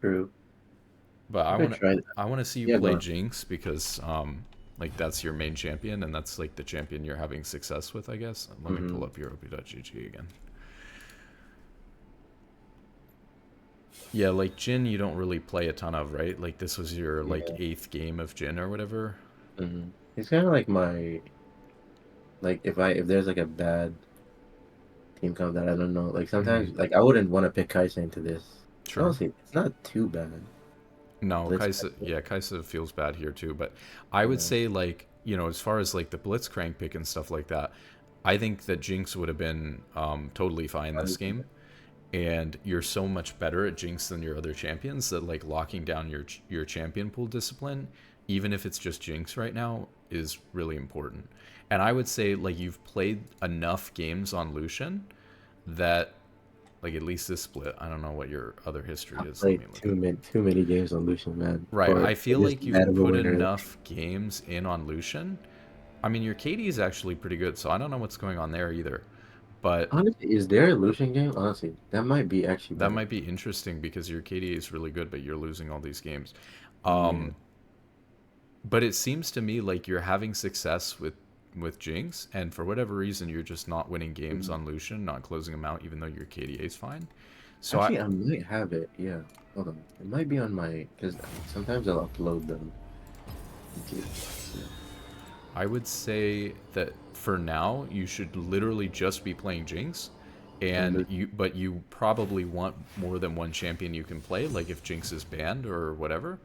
True. But I could try that. I want to see you Yeah, go play on. Jinx because like that's your main champion and that's like the champion you're having success with, I guess. Let me pull Mm-hmm. up your op.gg again. Yeah, like Jin you don't really play a ton of, right? Like this was your like Yeah. eighth game of Jin or whatever. Mm-hmm. It's kind of like my like if there's like a bad team comp that I don't know, like Mm-hmm. sometimes like I wouldn't want to pick Kaisa into this. Sure. Honestly, it's not too bad. No, Kaisa, Blitzcrank. yeah, Kaisa feels bad here too, but I would Yeah. say like, as far as like the Blitzcrank pick and stuff like that, I think that Jinx would have been totally fine this game. And you're so much better at Jinx than your other champions that like locking down your champion pool discipline, even if it's just Jinx right now, is really important. And I would say like you've played enough games on Lucian that like at least this split. I don't know what your other history I've is. Let played me look at. too many games on Lucian, man, Right, I for feel this like you've mad of a put winner. enough games in on Lucian. I mean, your KD is actually pretty good, so I don't know what's going on there either. But Honestly, is there a Lucian game? Honestly, that might be actually that better. might be interesting because your KDA is really good, but you're losing all these games. Yeah. But it seems to me like you're having success with Jinx, and for whatever reason, you're just not winning games Mhm. on Lucian, not closing them out, even though your KDA is fine. So Actually, I might have it. Yeah. Hold on. It might be on my because sometimes I'll upload them into yeah. I would say that for now you should literally just be playing Jinx, And and you probably want more than one champion you can play. Like if Jinx is banned or whatever,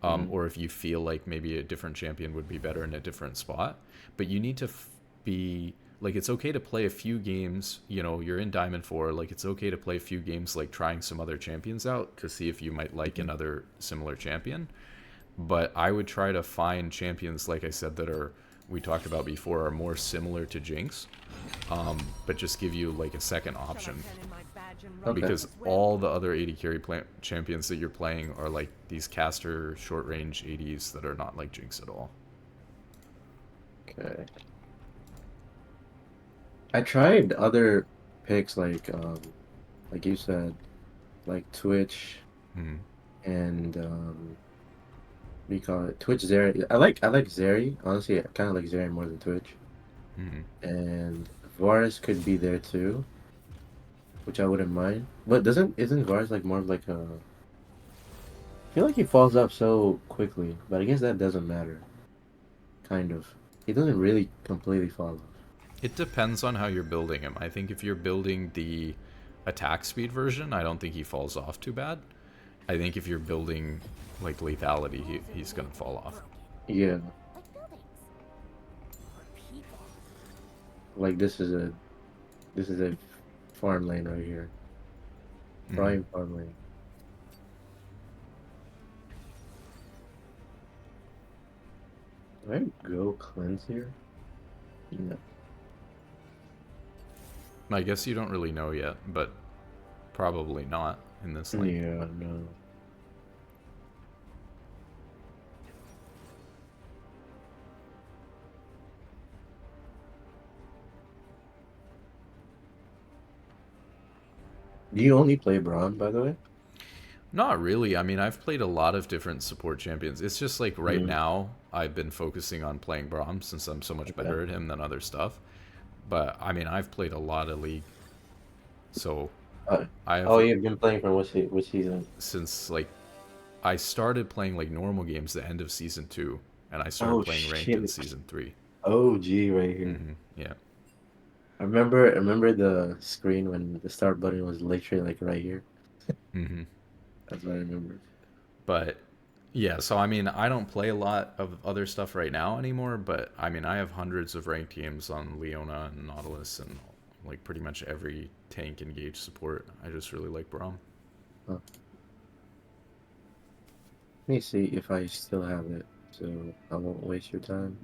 Mhm. or if you feel like maybe a different champion would be better in a different spot. But you need to be like it's okay to play a few games. You're in Diamond 4. Like it's okay to play a few games, like trying some other champions out to see if you might like Mhm. another similar champion. But I would try to find champions, like I said, that are we talked about before, are more similar to Jinx, but just give you like a second option Okay. because all the other 80 carry champions that you're playing are like these caster short range 80s that are not like Jinx at all. Okay. I tried other picks like you said, like Twitch Mm-hmm. and what do you call it? Twitch Zeri. I like Zeri. Honestly, I kind of like Zeri more than Twitch. Mm-hmm. And Varus could be there too, which I wouldn't mind. But doesn't isn't Varus like more of like a I feel like he falls up so quickly, but I guess that doesn't matter. Kind of. He doesn't really completely fall off. It depends on how you're building him. I think if you're building the attack speed version, I don't think he falls off too bad. I think if you're building like lethality, he's gonna fall off. Yeah, like this is a farm lane right here. Mm-hmm. Prime farm lane. Do I go cleanse here? No. I guess you don't really know yet, but probably not in this lane. Yeah, no. Do you only play Braum, by the way? Not really. I mean, I've played a lot of different support champions. It's just like right Mm, now, I've been focusing on playing Braum since I'm so much okay. better at him than other stuff. But I mean, I've played a lot of League, so Uh, I have oh, you've been playing from which season? since like I started playing like normal games the end of season 2, and I started Oh playing ranked in shit. season 3. OG right here. Yeah. I remember the screen when the start button was literally like right here. That's what I remember. But yeah, so I mean, I don't play a lot of other stuff right now anymore, but I mean, I have hundreds of ranked games on Leona and Nautilus and like pretty much every tank engaged support. I just really like Braum. Huh. Let me see if I still have it, so I won't waste your time.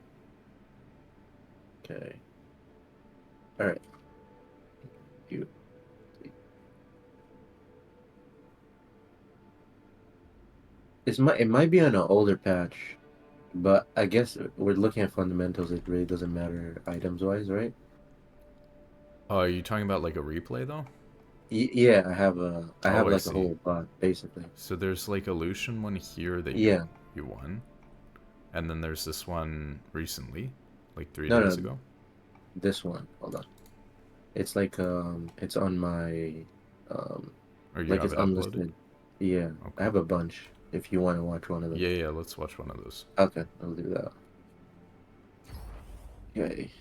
Okay. All right. You. It might be on an older patch, but I guess we're looking at fundamentals. It really doesn't matter items wise, right? Oh, are you talking about like a replay though? Yeah, I Oh, have I like a see. whole bot basically. So there's like a Lucian one here that Yeah. you won, and then there's this one recently, like three No, days no, ago. this one. Hold on. It's like it's on my Or you like have it's it uploaded? unlisted. Yeah, I Okay. have a bunch. If you want to watch one of them. Yeah, yeah. Let's watch one of those. Okay, I'll do that. Okay.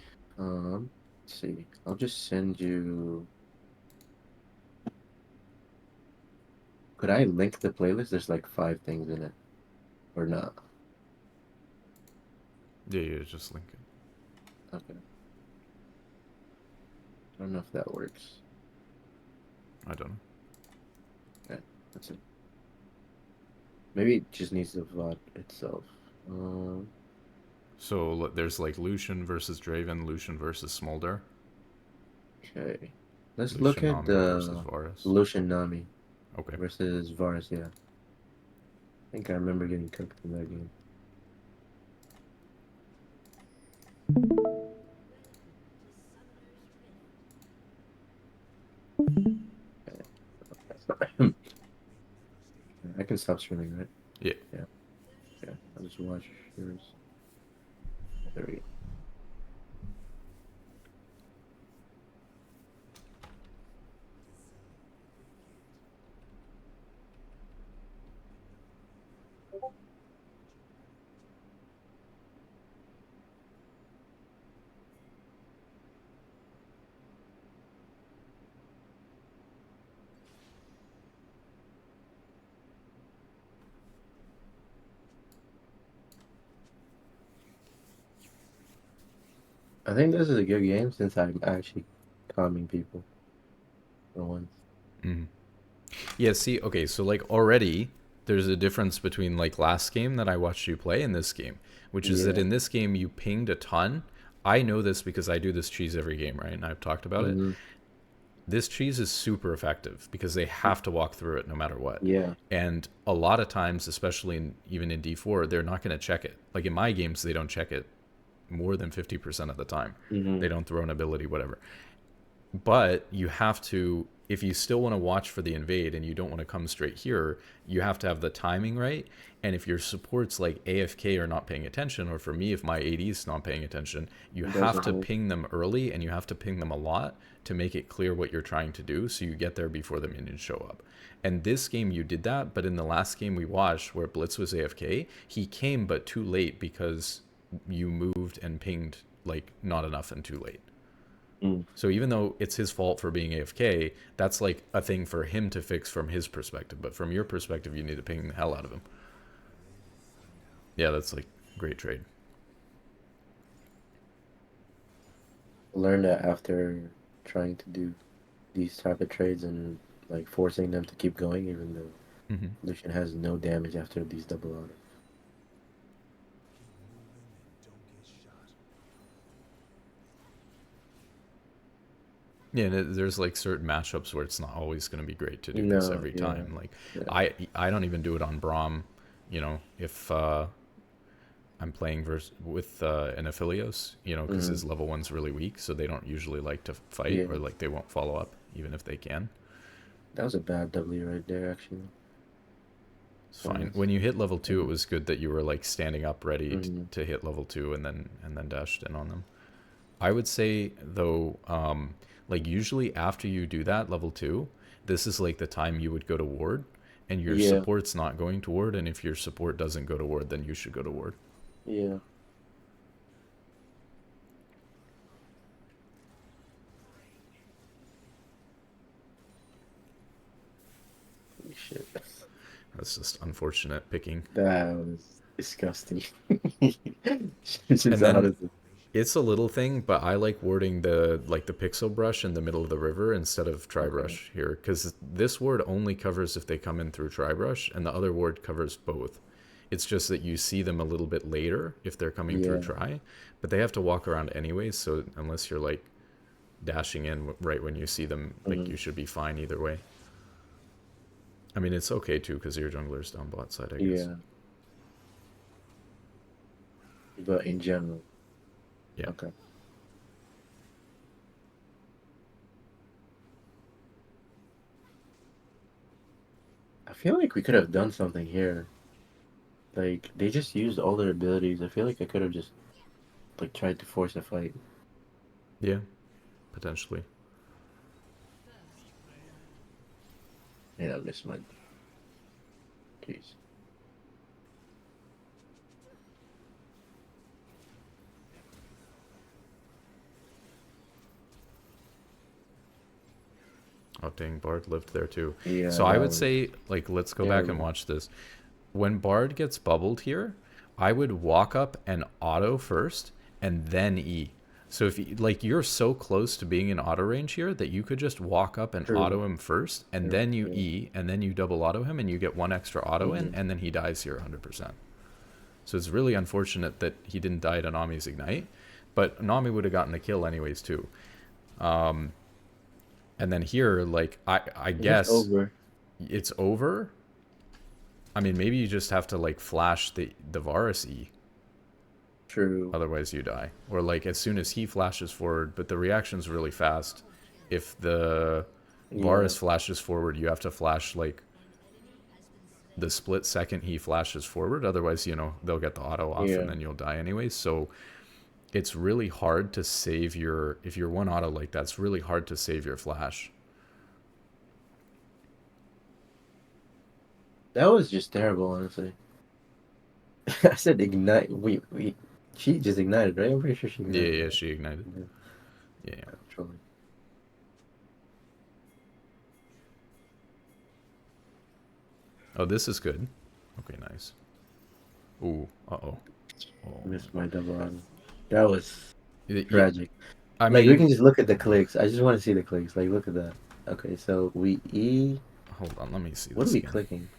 Let's see. I'll just send you. Could I link the playlist? There's like 5 things in it, or not? Yeah, yeah. Just link it. Okay. I don't know if that works. I don't know. Okay, that's it. Maybe it just needs the VOD itself. Um, So there's like Lucian versus Draven, Lucian versus Smolder, okay. Let's look Lucian at Nami versus the Varus. Lucian Nami Okay. versus Varus. Yeah, I think I remember getting cooked in that game. Okay. I can stop streaming, right? Yeah. Yeah. Okay. I'll just watch yours. There we go. I think this is a good game since I'm actually calming people for once. Mm. Yeah. See. Okay. So like already there's a difference between like last game that I watched you play and this game, which is that Yeah. in this game you pinged a ton. I know this because I do this cheese every game, right? And I've talked about it. Hmm. This cheese is super effective because they have to walk through it no matter what. Yeah. And a lot of times, especially even in D4, they're not going to check it. Like in my games, they don't check it more than 50% of the time. Hmm. They don't throw an ability, whatever. But you have to, if you still want to watch for the invade and you don't want to come straight here, you have to have the timing right. And if your support's like AFK or not paying attention, or for me, if my AD is not paying attention, you It have doesn't to hold. ping them early and you have to ping them a lot to make it clear what you're trying to do so you get there before the minions show up. And this game you did that, but in the last game we watched where Blitz was AFK, he came but too late because you moved and pinged like not enough and too late. Mm. So even though it's his fault for being AFK, that's like a thing for him to fix from his perspective. But from your perspective, you need to ping the hell out of him. Yeah, that's like great trade. Learn that after trying to do these type of trades and like forcing them to keep going, even though Mm-hmm. Lucian has no damage after these double auto. Yeah, and there's like certain matchups where it's not always going to be great to do this No, every yeah, time. Like yeah. I don't even do it on Braum. You know, if I'm playing with an Aphelios, you know, because Hmm. his level one's really weak, so they don't usually like to fight Yeah. or like they won't follow up even if they can. That was a bad W right there, actually. It's So fine. nice. When you hit level 2, it was good that you were like standing up ready Hmm. to hit level 2 and then dashed in on them. I would say though, like usually after you do that level 2, this is like the time you would go to ward, and your Yeah, support's not going to ward, and if your support doesn't go to ward, then you should go to ward. yeah. Holy shit. That's just unfortunate picking. That was disgusting. It's just And then honestly. it's a little thing, but I like warding the pixel brush in the middle of the river instead of tri Okay. brush here because this ward only covers if they come in through tri brush, and the other ward covers both. It's just that you see them a little bit later if they're coming through Yeah. tri, but they have to walk around anyways. So unless you're like dashing in right when you see them, like Hmm. you should be fine either way. I mean, it's okay too because your jungler's down bot side, I guess. Yeah. But in general. Yeah. Okay. feel like we could have done something here. Like, they just used all their abilities. I feel like I could have just, like, tried to force a fight. Yeah, potentially. Yeah, I missed my... Jeez. Oh, dang, Bard lived there too. Yeah, So I that would was say, like, let's go back and terrible. watch this. When Bard gets bubbled here, I would walk up and auto first and then E. So if you, like, you're so close to being in auto range here that you could just walk up and True. auto him first and True. then you Yeah. E and then you double auto him and you get one extra auto in Mm-hmm. and then he dies here 100%. So it's really unfortunate that he didn't die to Nami's Ignite, but Nami would have gotten the kill anyways too. And then here, like, I It's just guess over. it's over. I mean, maybe you just have to like flash the Varus E, True. otherwise you die. Or like as soon as he flashes forward, but the reaction's really fast. If the Yeah. Varus flashes forward, you have to flash like the split second he flashes forward. Otherwise, you know, they'll get the auto off and Yeah. then you'll die anyways. So it's really hard to save your, if you're one auto like that, it's really hard to save your flash. That was just terrible, honestly. I said ignite. She just ignited, right? I'm pretty sure she Yeah, ignited. yeah, she ignited. Yeah, Yeah, yeah. I'm trolling. Oh, this is good. Okay, nice. Ooh, uh-oh. Oh. Missed my double run. That was Yeah, tragic. I Like, we mean, can just look at the clicks. I just want to see the clicks. Like, look at that. Okay, so we E. hold on, let me see What are this we again. clicking?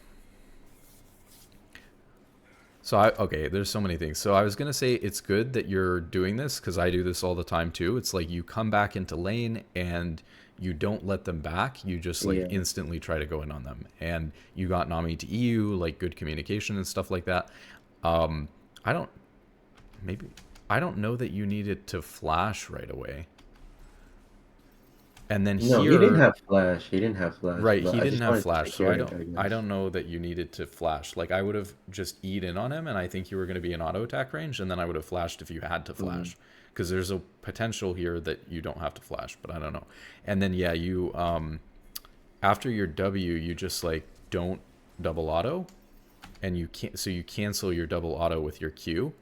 So okay, there's so many things. So I was gonna say it's good that you're doing this because I do this all the time too. It's like you come back into lane and you don't let them back. You just like Yeah. instantly try to go in on them. And you got Nami to EU, like good communication and stuff like that. Um, I don't maybe I don't know that you needed to flash right away. And then No, he didn't here, have flash. He didn't have flash, right, but he I didn't just have wanted to flash, so secure it, I I guess. don't know that you needed to flash. Like I would have just E'd in on him and I think you were going to be in auto attack range and then I would have flashed if you had to Mm. flash because there's a potential here that you don't have to flash, but I don't know. And then yeah, you after your W, you just like don't double auto and you can't, so you cancel your double auto with your Q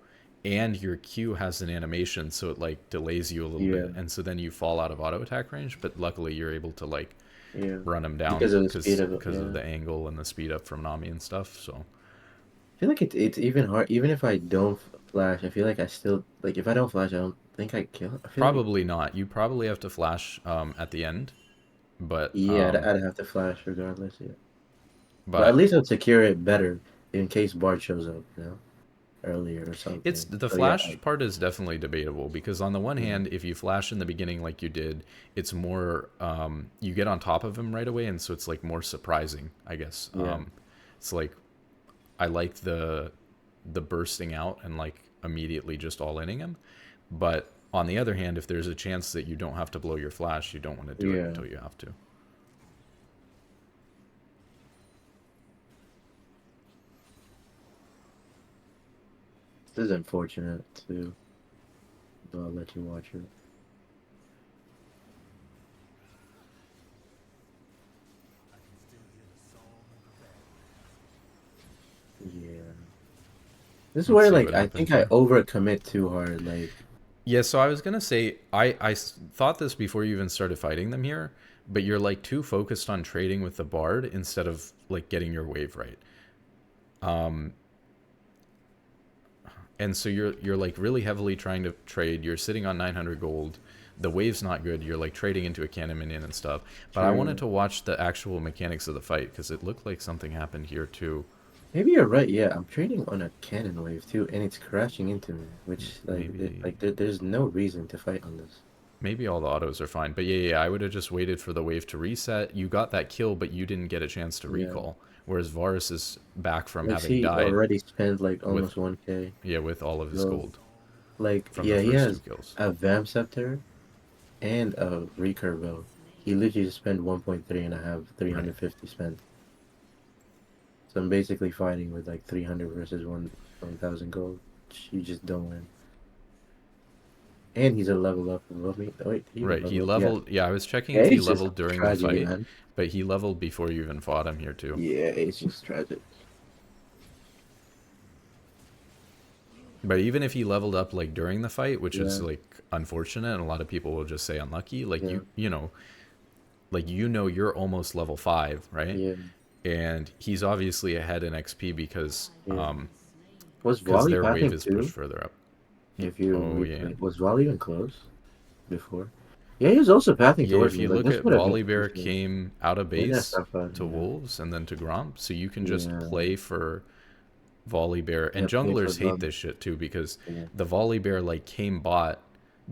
and your Q has an animation so it like delays you a little Yeah, bit and so then you fall out of auto attack range, but luckily you're able to like yeah. run him down Because of the speed because of it, of yeah. the angle and the speed up from Nami and stuff. So I feel like it's even hard. Even if I don't flash, I feel like I still like if I don't flash, I don't think I kill. I feel like probably not. You probably have to flash at the end, but yeah, I'd have to flash regardless. Yeah, but at but least I'd secure it better in case Bart shows up, earlier or it's something. the So yeah, flash part is definitely debatable because on the one mm, hand, if you flash in the beginning like you did, it's more you get on top of him right away, and so it's like more surprising, I guess. yeah, It's like I like the bursting out and like immediately just all inning him. But on the other hand, if there's a chance that you don't have to blow your flash, you don't want to do it yeah. until you have to. This is unfortunate too. But I'll let you watch it. Yeah. This is Let's where see like what I happens think I here. overcommit too hard. Like Yeah, so I was gonna say thought this before you even started fighting them here, but you're like too focused on trading with the bard instead of like getting your wave right. And so you're like really heavily trying to trade. You're sitting on 900 gold. The wave's not good. You're like trading into a cannon minion and stuff. But I wanted true. to watch the actual mechanics of the fight because it looked like something happened here too. Maybe you're right. Yeah, I'm trading on a cannon wave too, and it's crashing into me. Which Maybe there's no reason to fight on this. maybe all the autos are fine. But yeah, I would have just waited for the wave to reset. You got that kill, but you didn't get a chance to Yeah. recall. Whereas Varus is back from Like, having he died already spent like with almost 1K. yeah, with all of his So, gold like, from the yeah, he first two has kills. a Vamp Scepter and a recurve bow. He literally just spent 1.3 and I have Right. 350 spent. So I'm basically fighting with like 300 versus 1,000 gold. You just don't win. And he's a level up above me. Oh, wait, he even Right, he level up. Yeah. leveled. Yeah, I was checking Yeah, if he it's just leveled during the tragedy, fight, man. but he leveled before you even fought him here too. Yeah, it's just tragic. But even if he leveled up like during the fight, which is Yeah, like unfortunate, and a lot of people will just say unlucky, like yeah, you're almost level 5, right? yeah, And he's obviously ahead in XP yeah. Was because Volley their wave pathing is pushed too? further up. If you Oh yeah. replay, was Volley even close before? Yeah, he was also pathing Yeah, towards if me. you Like look this at would have been Volibear easy. came out of Maybe that's base not fun. to Wolves and then to Gromp, so you can just Yeah, play for Volibear. yeah, And play for junglers hate them. this shit too because Yeah. the Volibear like came bot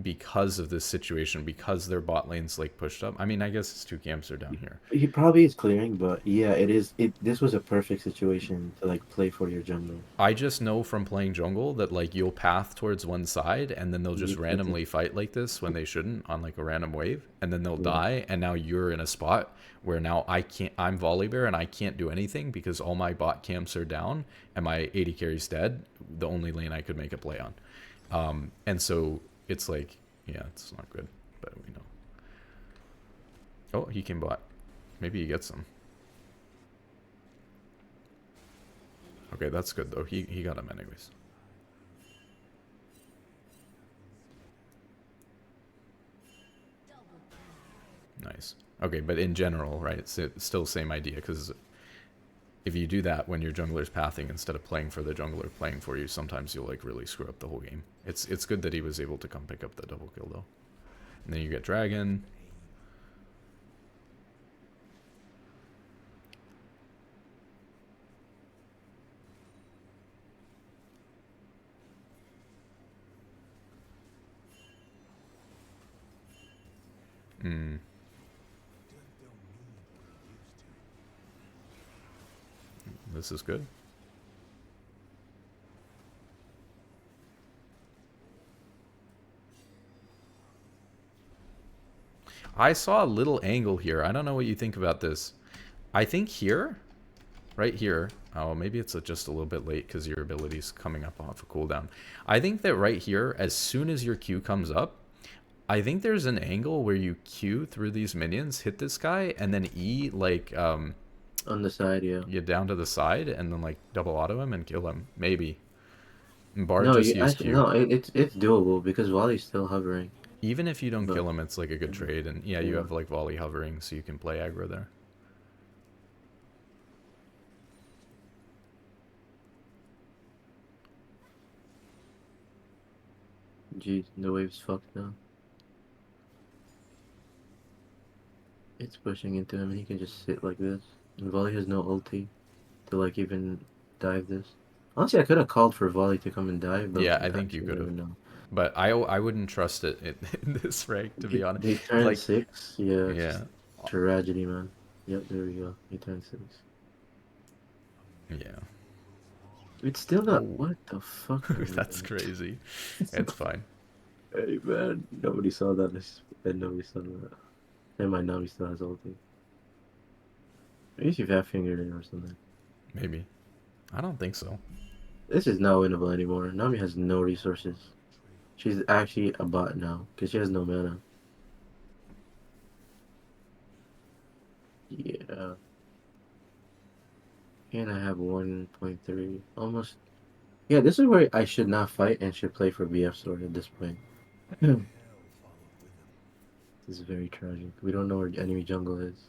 because of this situation, because their bot lanes like pushed up. I mean, I guess his two camps are down here. He probably is clearing, but yeah, it is. This was a perfect situation to like play for your jungle. I just know from playing jungle that like you'll path towards one side and then they'll just That's it. randomly fight like this when they shouldn't on like a random wave and then they'll Yeah. die and now you're in a spot where now I'm Volibear and I can't do anything because all my bot camps are down and my 80 carry's dead, the only lane I could make a play on. And so it's like, yeah, it's not good, but we know. Oh, he came bot. Maybe he gets them. Okay, that's good though. He got him anyways. Nice. Okay, but in general, right? It's still same idea because if you do that when your jungler's pathing instead of playing for the jungler playing for you, sometimes you'll like really screw up the whole game. It's good that he was able to come pick up the double kill though. And then you get dragon. Hmm. This is good. I saw a little angle here. I don't know what you think about this. I think here, right here. Oh, maybe it's just a little bit late because your ability's coming up off a cooldown. I think that right here, as soon as your Q comes up, I think there's an angle where you Q through these minions, hit this guy, and then E like On the side, yeah. get down to the side and then like double auto him and kill him. Maybe. And Bard No, just you use actually Q. no. It's doable because Volley's still hovering. Even if you don't But kill him, it's like a good trade. And yeah, you yeah, have like volley hovering, so you can play aggro there. geez, the wave's fucked now. It's pushing into him, and he can just sit like this. And Volley has no ulti to like even dive this. Honestly, I could have called for Volley to come and dive, but Yeah, I think you actually, could never have. know. But I wouldn't trust it in this rank, to be honest. They turned Like, 6. Yeah, it's yeah. just tragedy, man. Yep, there we go. He turned 6. Yeah. It's still not. Oh, What the fuck? that's crazy. It's fine. Hey, man. Nobody saw that. Nobody saw that. Never mind, now he still has ulti. Maybe if you have fingered it or something. Maybe. I don't think so. This is not winnable anymore. Nami has no resources. She's actually a bot now because she has no mana. Yeah. And I have 1.3. Almost. Yeah, this is where I should not fight and should play for BF sword at this point. This is very tragic. We don't know where enemy jungle is.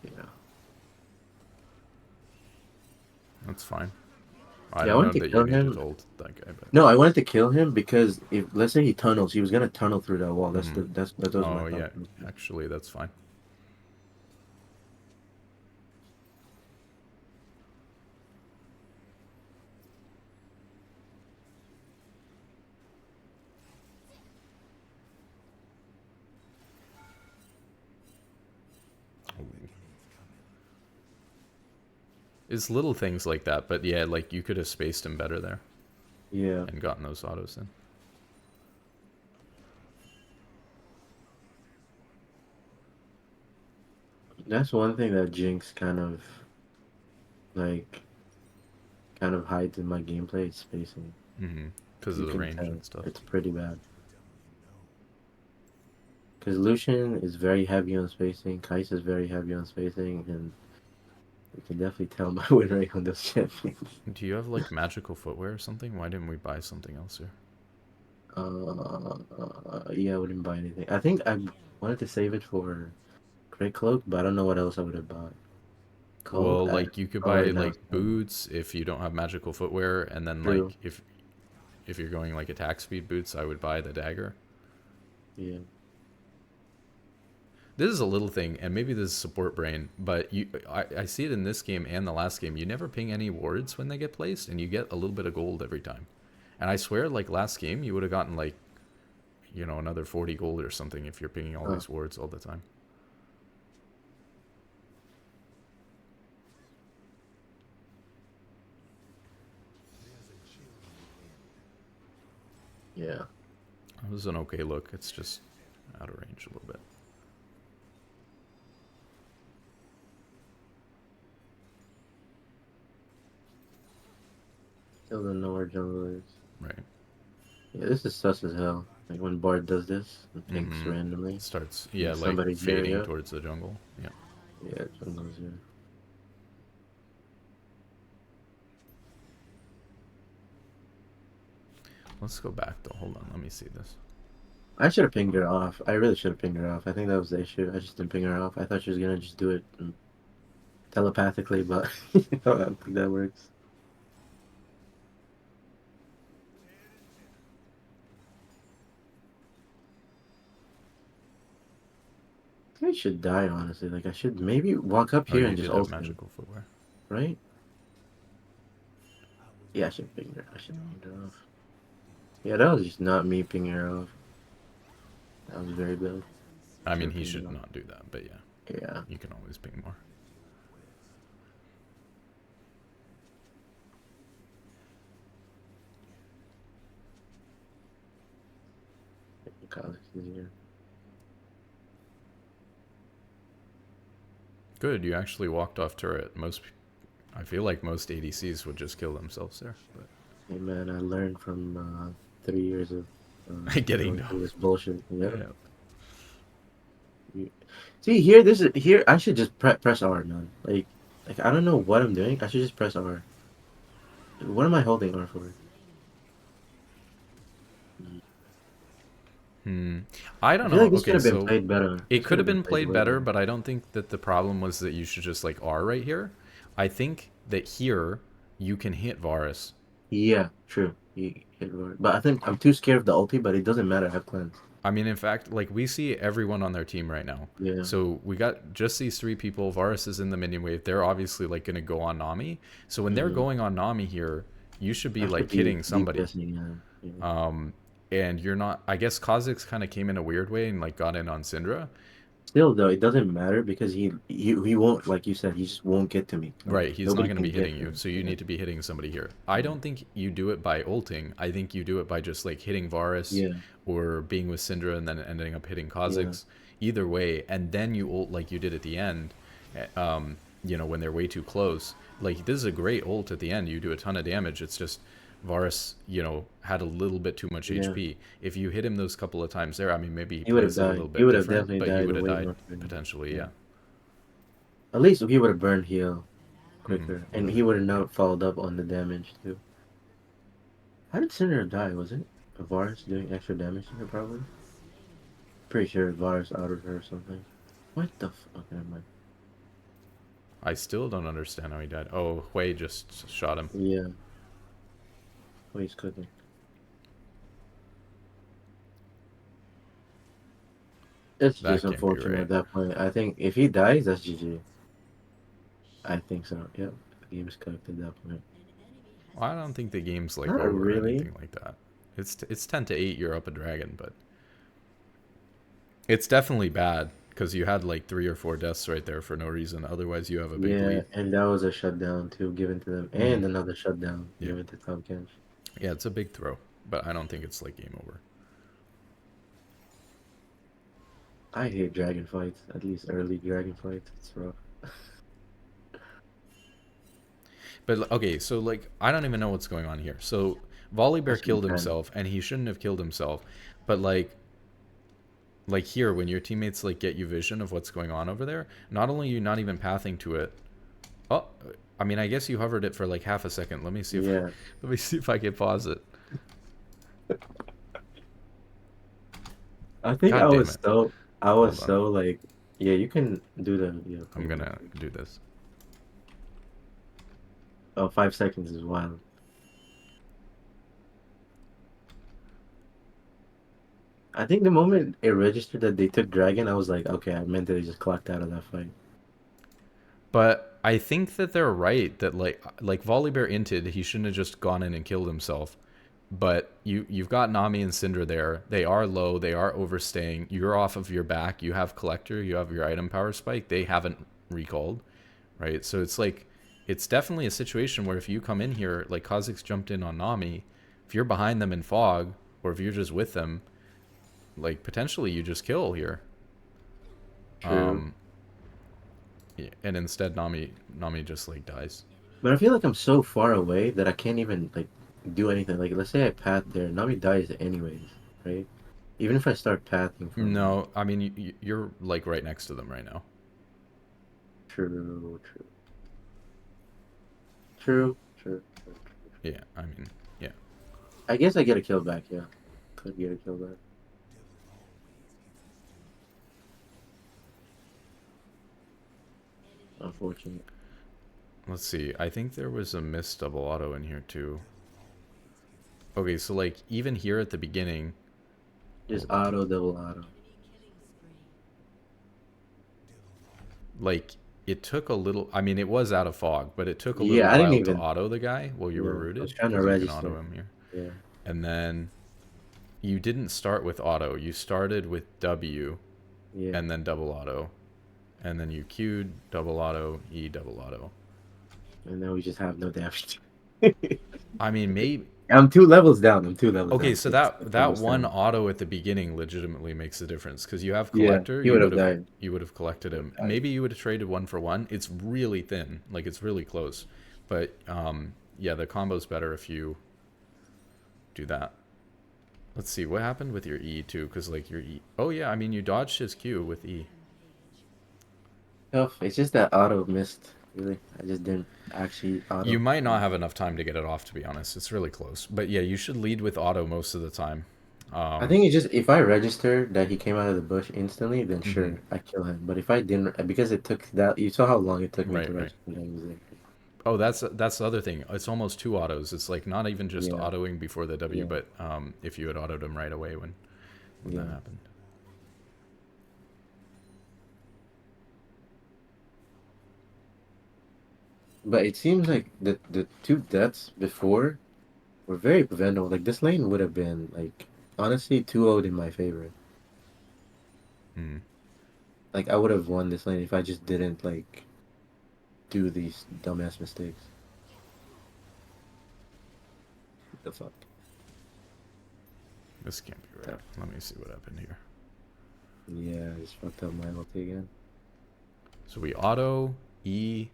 Yeah. That's fine. I Yeah, I don't know wanted to that you kill need to him. ult that guy, but. No, I wanted to kill him because if let's say he tunnels, he was gonna tunnel through that wall. Mm. That was my Oh, yeah. thought process. Actually, that's fine. It's little things like that, but yeah, like you could have spaced him better there Yeah. and gotten those autos in. That's one thing that Jinx kind of like kind of hides in my gameplay is spacing. Mm-hmm. Because You of the can range tell and stuff. it's pretty bad. Because Lucian is very heavy on spacing, Kais is very heavy on spacing, and you can definitely tell my win rate on those champions. Do you have like magical footwear or something? Why didn't we buy something else here? Yeah, I wouldn't buy anything. I think I wanted to save it for Great Cloak, but I don't know what else I would have bought. Cloak, Well, I like you could oh, buy right now like it's boots if you don't have magical footwear, and then true. like if you're going like attack speed boots, I would buy the dagger. Yeah. This is a little thing, and maybe this is support brain, but I see it in this game and the last game. You never ping any wards when they get placed, and you get a little bit of gold every time. And I swear, like last game, you would have gotten like, another 40 gold or something if you're pinging all Huh. these wards all the time. Yeah. It was an okay look. It's just out of range a little bit. Still don't know where jungle is. Right. Yeah, this is sus as hell. Like when Bard does this and pinks Mm-hmm. randomly. Starts, And yeah, like somebody's here, fading yeah. towards the jungle. Yeah. Yeah, jungle's here. Let's go back though. Hold on. Let me see this. I should have pinged her off. I really should have pinged her off. I think that was the issue. I just didn't ping her off. I thought she was gonna just do it telepathically, but I don't think that works. I should die, honestly. Like, I should maybe walk up Oh, here you and just did have ult him, magical footwear. right? Yeah, I should ping her. I should ping her off. Yeah, that was just not me pinging her off. That was very bad. I Should mean, have he pinged her should off. not do that, but yeah, Yeah. you can always ping more. Kha'Zix is here. Good, you actually walked off turret. I feel like most ADCs would just kill themselves there. Hey, man, I learned from 3 years of But getting going no. through this bullshit. Yeah. Yeah. See here, this is here. I should just press R, man. Like I don't know what I'm doing. I should just press R. What am I holding R for? I I don't feel know. like this could Okay, have been so played better. it This could could have have been been played played way better, better. but I don't think that the problem was that you should just like R right here. I think that here you can hit Varus. Yeah, true. He hit R. But I think I'm too scared of the ulti. But it doesn't matter. I have cleanse. I mean, in fact, like we see everyone on their team right now. Yeah. So we got just these three people. Varus is in the minion wave. They're obviously like going to go on Nami. So when they're Mm-hmm. going on Nami here, you should be I should like be hitting somebody. DPSing. Yeah. And you're not. I guess Kha'Zix kind of came in a weird way and like got in on Syndra. Still though, it doesn't matter because he won't, like you said, he just won't get to me. Like Right, he's not nobody going to can be get hitting to you, me. so you Yeah. need to be hitting somebody here. I don't think you do it by ulting. I think you do it by just like hitting Varus Yeah. or being with Syndra and then ending up hitting Yeah. Kha'Zix. Either way, and then you ult like you did at the end. When they're way too close. Like this is a great ult at the end. You do a ton of damage. It's just Varus, had a little bit too much Yeah. HP. If you hit him those couple of times there, I mean, maybe he He would have plays it a died. little He bit would have different, definitely but he died would have way died more quickly. potentially. Yeah. Yeah. At least he would have burned heal Hmm. quicker, and he would have not followed up on the damage too. How did Cinder die? Was it Varus doing extra damage to her? Probably. Pretty sure Varus outed her or something. What the fuck? Okay, never mind. I still don't understand how he died. Oh, Hui just shot him. Yeah. Oh, he's cooking. It's That just can't be unfortunate right. at that point. I think if he dies, that's GG. I think so. Yep. The game's cooked at that point. Well, I don't think the game's like Not over or really. anything like that. It's 10-8. You're up a dragon, but it's definitely bad because you had like 3 or 4 deaths right there for no reason. Otherwise, you have a big Yeah, lead. and that was a shutdown too given to them, Hmm. and another shutdown Yeah, given to Tom Kench. yeah, it's a big throw, but I don't think it's like game over. I hate dragon fights, at least early dragon fights. It's rough. But okay, so like I don't even know what's going on here. So Volibear That's killed kind. himself, and he shouldn't have killed himself. But like here, when your teammates like get you vision of what's going on over there, not only are you not even pathing to it. Oh, I mean, I guess you hovered it for like half a second. Let me see if Yeah. let me see if I can pause it. I think God damn it! I Hold was on, so like, yeah, you can do the I'm combo. gonna do this. Oh, 5 seconds is wild. I think the moment it registered that they took dragon, I was like, okay, I meant that they just clocked out of that fight. But I think that they're right that like Volibear inted, he shouldn't have just gone in and killed himself. But you've got Nami and Syndra there. They are low. They are overstaying. You're off of your back. You have Collector. You have your item power spike. They haven't recalled, right? So it's like it's definitely a situation where if you come in here, like Kha'Zix jumped in on Nami, if you're behind them in fog, or if you're just with them, like potentially you just kill here. True. Um, yeah, and instead Nami just like dies. But I feel like I'm so far away that I can't even like do anything. Like let's say I path there, Nami dies anyways, right? Even if I start pathing from like No, I mean you're like right next to them right now. true, true, true, true, true, true. Yeah, I mean, yeah. I guess I get a kill back, yeah. Could get a kill back. Unfortunate. Let's see. I think there was a missed double auto in here too. Okay, so like even here at the beginning, Just hold on. auto, double auto. Like it took a little. I mean, it was out of fog, but it took a little Yeah, I didn't while to even. auto the guy while you were Yeah, I was rooted trying to because you can auto register. him here. Yeah, And then you didn't start with auto. You started with W yeah. and then double auto, and then you queued double auto, E double auto. And now we just have no damage. I mean, maybe. I'm 2 levels down. I'm 2 levels Okay, down. so It's that almost one time. auto at the beginning legitimately makes a difference because you have Yeah, collector, he would have died. you would have collected He would him. have died. Maybe you would have traded one for one. It's really thin, like it's really close, but yeah, the combo's better if you do that. Let's see what happened with your E too, because like your E. Oh yeah, I mean you dodged his Q with E. Tough. It's just that auto missed. Really, I just didn't actually You auto. might not have enough time to get it off, to be honest. It's really close, but yeah, you should lead with auto most of the time. I Um, think it's just if I register that he came out of the bush instantly, then mhm. sure, I kill him. But if I didn't, because it took that, you saw how long it took me to Right, right. register that he was there. Oh, that's the other thing. It's almost two autos. It's like not even just Yeah, autoing before the W, yeah, but if you had autoed him right away when that yeah. happened. But it seems like the two deaths before were very preventable. Like this lane would have been like honestly 2-0 in my favor. Mm. Like I would have won this lane if I just didn't like do these dumbass mistakes. What the fuck? This can't be right. That- Let me see what happened here. Yeah, I just fucked up my ulti again. So we auto E.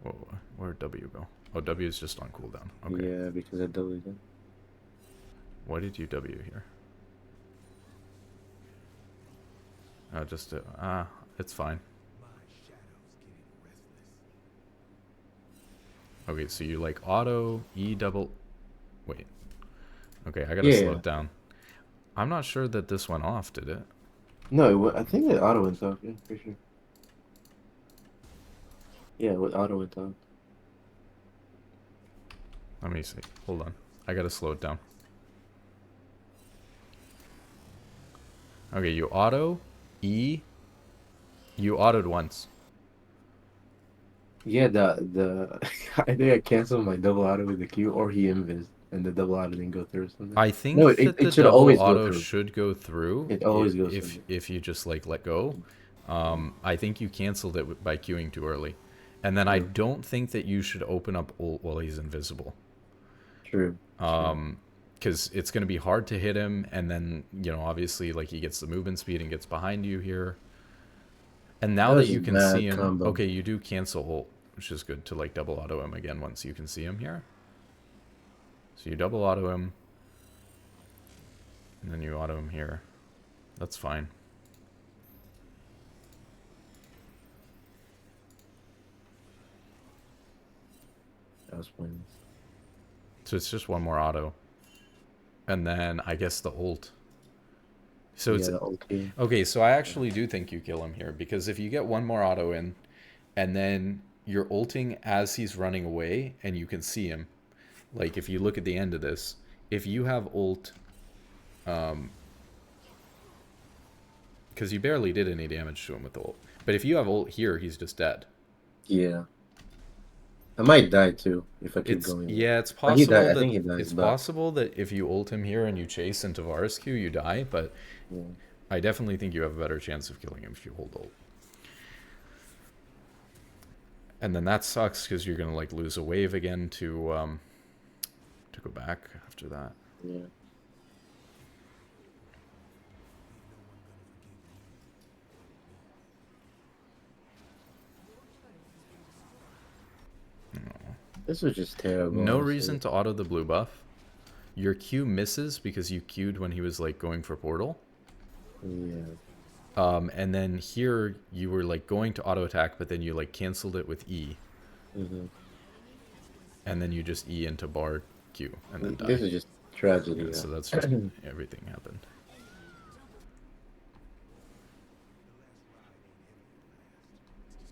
Whoa, where'd W go? Oh, W is just on cooldown. Okay. Yeah, because I deleted it. Why did you W here? Just it's fine. Okay, so you like auto E double. Wait. Okay, I gotta slow Yeah. it down. I'm not sure that this went off, did it? No, I think it auto went off. Yeah, for sure. Yeah, with auto went off. Let me see. Hold on. I gotta slow it down. Okay, you auto E. You autoed once. Yeah, the I think I canceled my double auto with the Q, or he invis, and the double auto didn't go through or something. I No, think that the it should double always go auto through. should go through It always goes through. if you just like let go. Yeah, I think you canceled it by queuing too early, and then I true, don't think that you should open up ult while he's invisible. true, true. Because it's going to be hard to hit him, and then obviously like he gets the movement speed and gets behind you here. And That now that was you just can see bad him, combo. okay, you do cancel ult. which is good to like double auto him again once you can see him here. So you double auto him, and then you auto him here. That's fine. That was pointless. So it's just one more auto. And then I guess the ult. So Yeah, it's the ulti. okay, so I actually do think you kill him here, because if you get one more auto in and then you're ulting as he's running away and you can see him, like if you look at the end of this, if you have ult, because you barely did any damage to him with the ult, but if you have ult here, he's just dead. Yeah. I might die too if I keep It's going. yeah, it's But he possible died. I that think he dies. it's But possible that if you ult him here and you chase into Varus Q, you die, but yeah. I definitely think you have a better chance of killing him if you hold ult. And then that sucks because you're gonna like lose a wave again to go back after that. Yeah. This was just terrible. No honestly. reason to auto the blue buff. Your Q misses because you Q'd when he was like going for portal. Yeah. And then here you were like going to auto attack, but then you like canceled it with E. Mm-hmm. And then you just E into bar Q and then die. This is just tragedy. Yeah, Yeah. so that's just everything happened.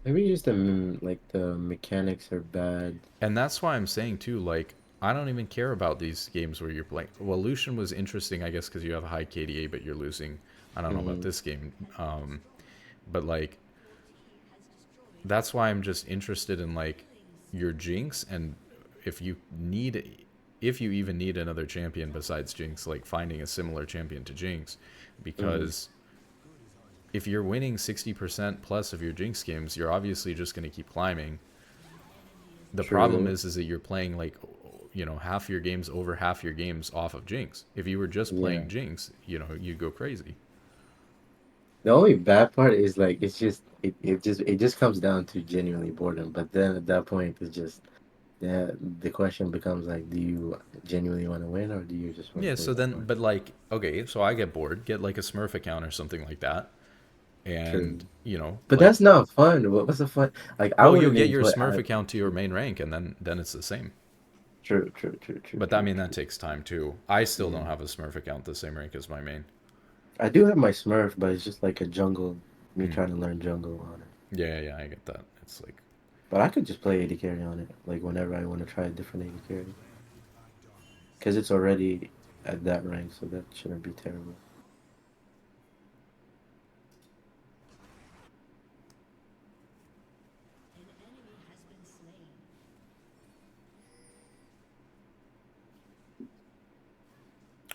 Maybe just like the mechanics are bad. And that's why I'm saying too, like, I don't even care about these games where you're playing. Well, Lucian was interesting, I guess, because you have a high KDA, but you're losing. I don't know about this game. But, like, that's why I'm just interested in, like, your Jinx. And if you even need another champion besides Jinx, like, finding a similar champion to Jinx. Because if you're winning 60% plus of your Jinx games, you're obviously just going to keep climbing. The problem is that you're playing like, you know, half your games off of Jinx. If you were just playing Jinx, you know, you'd go crazy. The only bad part is like it just comes down to genuinely boredom. But then at that point, it's just the question becomes like, do you genuinely want to win or do you just want Yeah. to play So that then, much? but like, okay, so I get bored, get like a Smurf account or something like that, True. and you know, But like, that's not fun. What's the fun? Like I well, you'll wouldn't get your enjoy. Smurf account to your main rank, and then it's the same. True, true, true, true, But I true, mean, that true. takes time too. I still Yeah. don't have a Smurf account the same rank as my main. I do have my Smurf, but it's just like a jungle. Me Mm. trying to learn jungle on it. Yeah, I get that. It's like, But I could just play AD carry on it, like whenever I want to try a different AD carry, because it's already at that rank, so that shouldn't be terrible.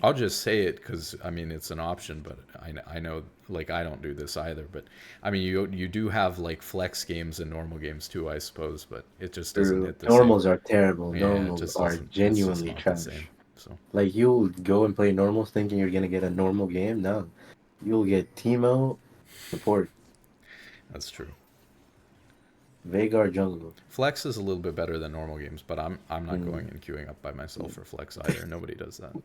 I'll just say it because I mean it's an option, but I know like I don't do this either. But I mean you do have like flex games and normal games too, I suppose. But it just doesn't True. hit the same. Normals are terrible. Yeah, it Normals just are doesn't. It's just genuinely not the same. trash. So Like you'll go and play normals thinking you're gonna get a normal game. No, you'll get Teemo, support, that's true. Veigar jungle. Flex is a little bit better than normal games, but I'm not going Mm. and queuing up by myself for flex either. Nobody does that.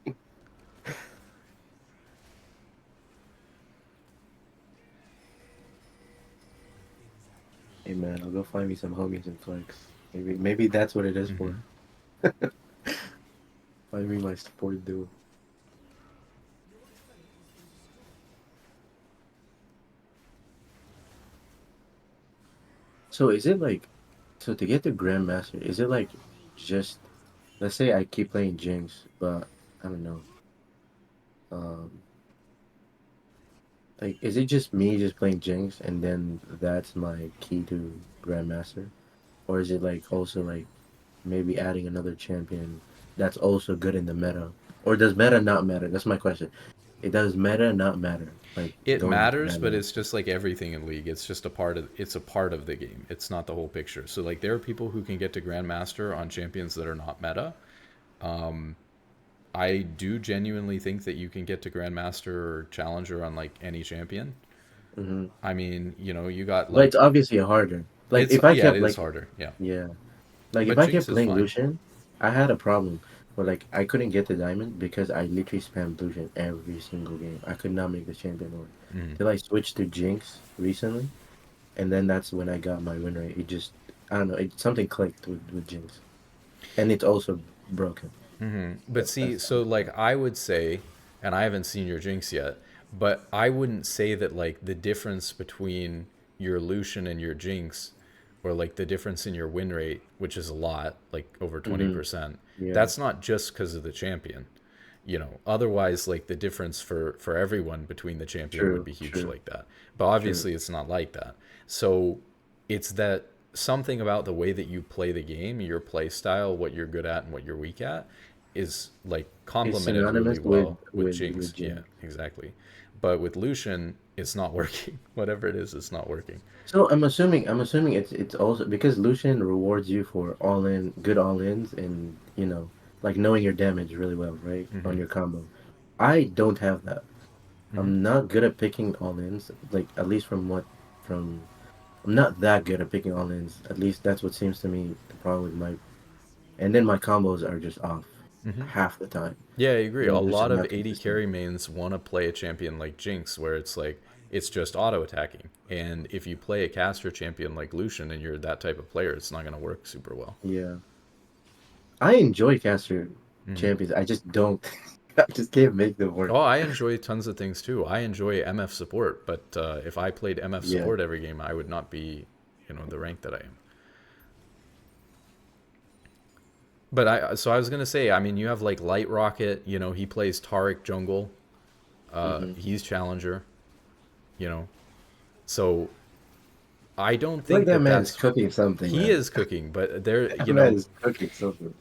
Hey man, I'll go find me some homies and flex. Maybe that's what it is for. Find me my support duo. So is it like, so to get the Grandmaster, is it like just, let's say I keep playing Jinx, but I don't know. Um, like, is it just me just playing Jinx and then that's my key to Grandmaster? Or is it like also like maybe adding another champion that's also good in the meta? Or does meta not matter? That's my question. It does meta not matter? Like It going to matters, but Grandmaster. it's just like everything in League. It's just a part of the game. It's not the whole picture. So like there are people who can get to Grandmaster on champions that are not meta. I do genuinely think that you can get to Grandmaster or Challenger on like any champion. Mm-hmm. I mean, you know, you got But it's like obviously harder. Like It's if I yeah, it kept is like harder. Yeah, yeah, like if but I Jinx kept is playing fine. Lucian, I had a problem. But like I couldn't get the diamond because I literally spammed Lucian every single game. I could not make the champion work. Mm. Till I switched to Jinx recently, and then that's when I got my win rate. It just I don't know, something clicked with Jinx, and it's also broken. But see, That's so like I would say, and I haven't seen your Jinx yet, but I wouldn't say that like the difference between your Lucian and your Jinx, or like the difference in your win rate, which is a lot, like over mm-hmm. 20%, Yeah, that's not just because of the champion. Otherwise, like the difference for everyone between the champion would true, be huge true, like that. But true. obviously, it's not like that. So it's that something about the way that you play the game, your play style, what you're good at and what you're weak at, is like It's complemented really synonymous with well with with Jinx. Yeah, Jinx. exactly. But with Lucian, it's not working. Whatever it is, it's not working. So I'm assuming it's also because Lucian rewards you for good all-ins and like knowing your damage really well, right? On your combo. I don't have that. I'm not good at picking all-ins, like at least from I'm not that good at picking all-ins. At least that's what seems to me the problem with my and then my combos are just off half the time. Yeah, I agree. A There's just lot of not 80 consistent. carry mains want to play a champion like Jinx, where it's like it's just auto attacking. And if you play a caster champion like Lucian and you're that type of player, it's not going to work super well. Yeah. I enjoy caster champions. I just don't I just can't make them work. Oh, I enjoy tons of things too. I enjoy MF support, but if I played MF Yeah. support every game, I would not be, the rank that I am. But I was gonna say, I mean, you have like Light Rocket. He plays Taric jungle. hmm He's challenger. You know, so I don't I feel like think that that man is that's cooking something, he man. is cooking, but there, That man is cooking something.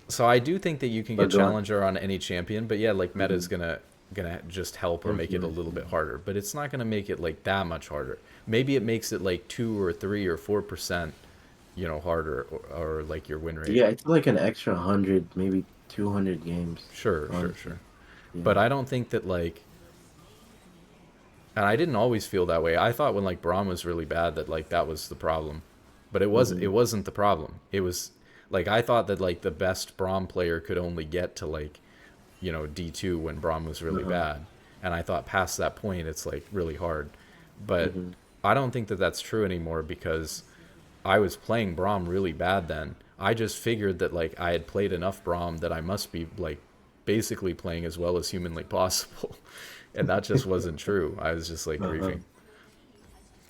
So I do think that you can get But go on. challenger on any champion, but yeah, like meta is hmm gonna just help or make it a Influence. little bit harder, but it's not gonna make it like that much harder. Maybe it makes it like 2 or 3 or 4%, harder, or like your win rate. Yeah, it's like an extra 100, maybe 200 games, Sure, sure, honestly. sure. Yeah. But I don't think that like, and I didn't always feel that way. I thought when like Braum was really bad that like that was the problem, but it hmm wasn't the problem. It was like I thought that like the best Braum player could only get to like D2 when Braum was really Uh-huh. bad, and I thought past that point it's like really hard. But hmm I don't think that that's true anymore because I was playing Braum really bad then. I just figured that like I had played enough Braum that I must be like basically playing as well as humanly possible. And that just wasn't true. I was just like Uh-huh. griefing.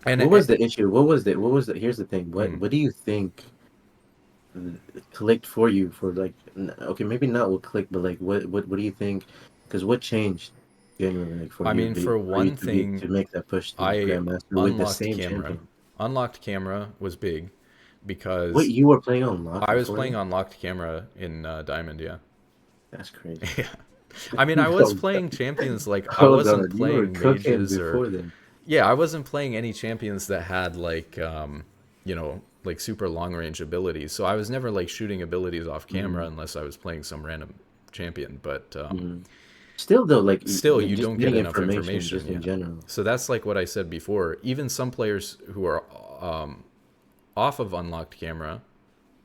And What was the issue? What was the here's the thing. What mm, what do you think clicked for you for like okay, maybe not what clicked, but like what do you think? Because what changed genuinely like for I you mean, for for you one to be thing, to make that push to I Grandmaster with the unlocked same camera. champion? Unlocked camera was big Wait, because you were playing on lock I was before playing that? on locked camera in Diamond. Yeah, That's crazy. yeah. I mean, I was Hold playing champions like I hold wasn't on, you were playing cooking mages or before then. yeah, I wasn't playing any champions that had like like super long range abilities. So I was never like shooting abilities off camera Mm, unless I was playing some random champion. But mm. Still though, like still, you just don't get getting enough information information. just in Yeah. general. So that's like what I said before. Even some players who are off of unlocked camera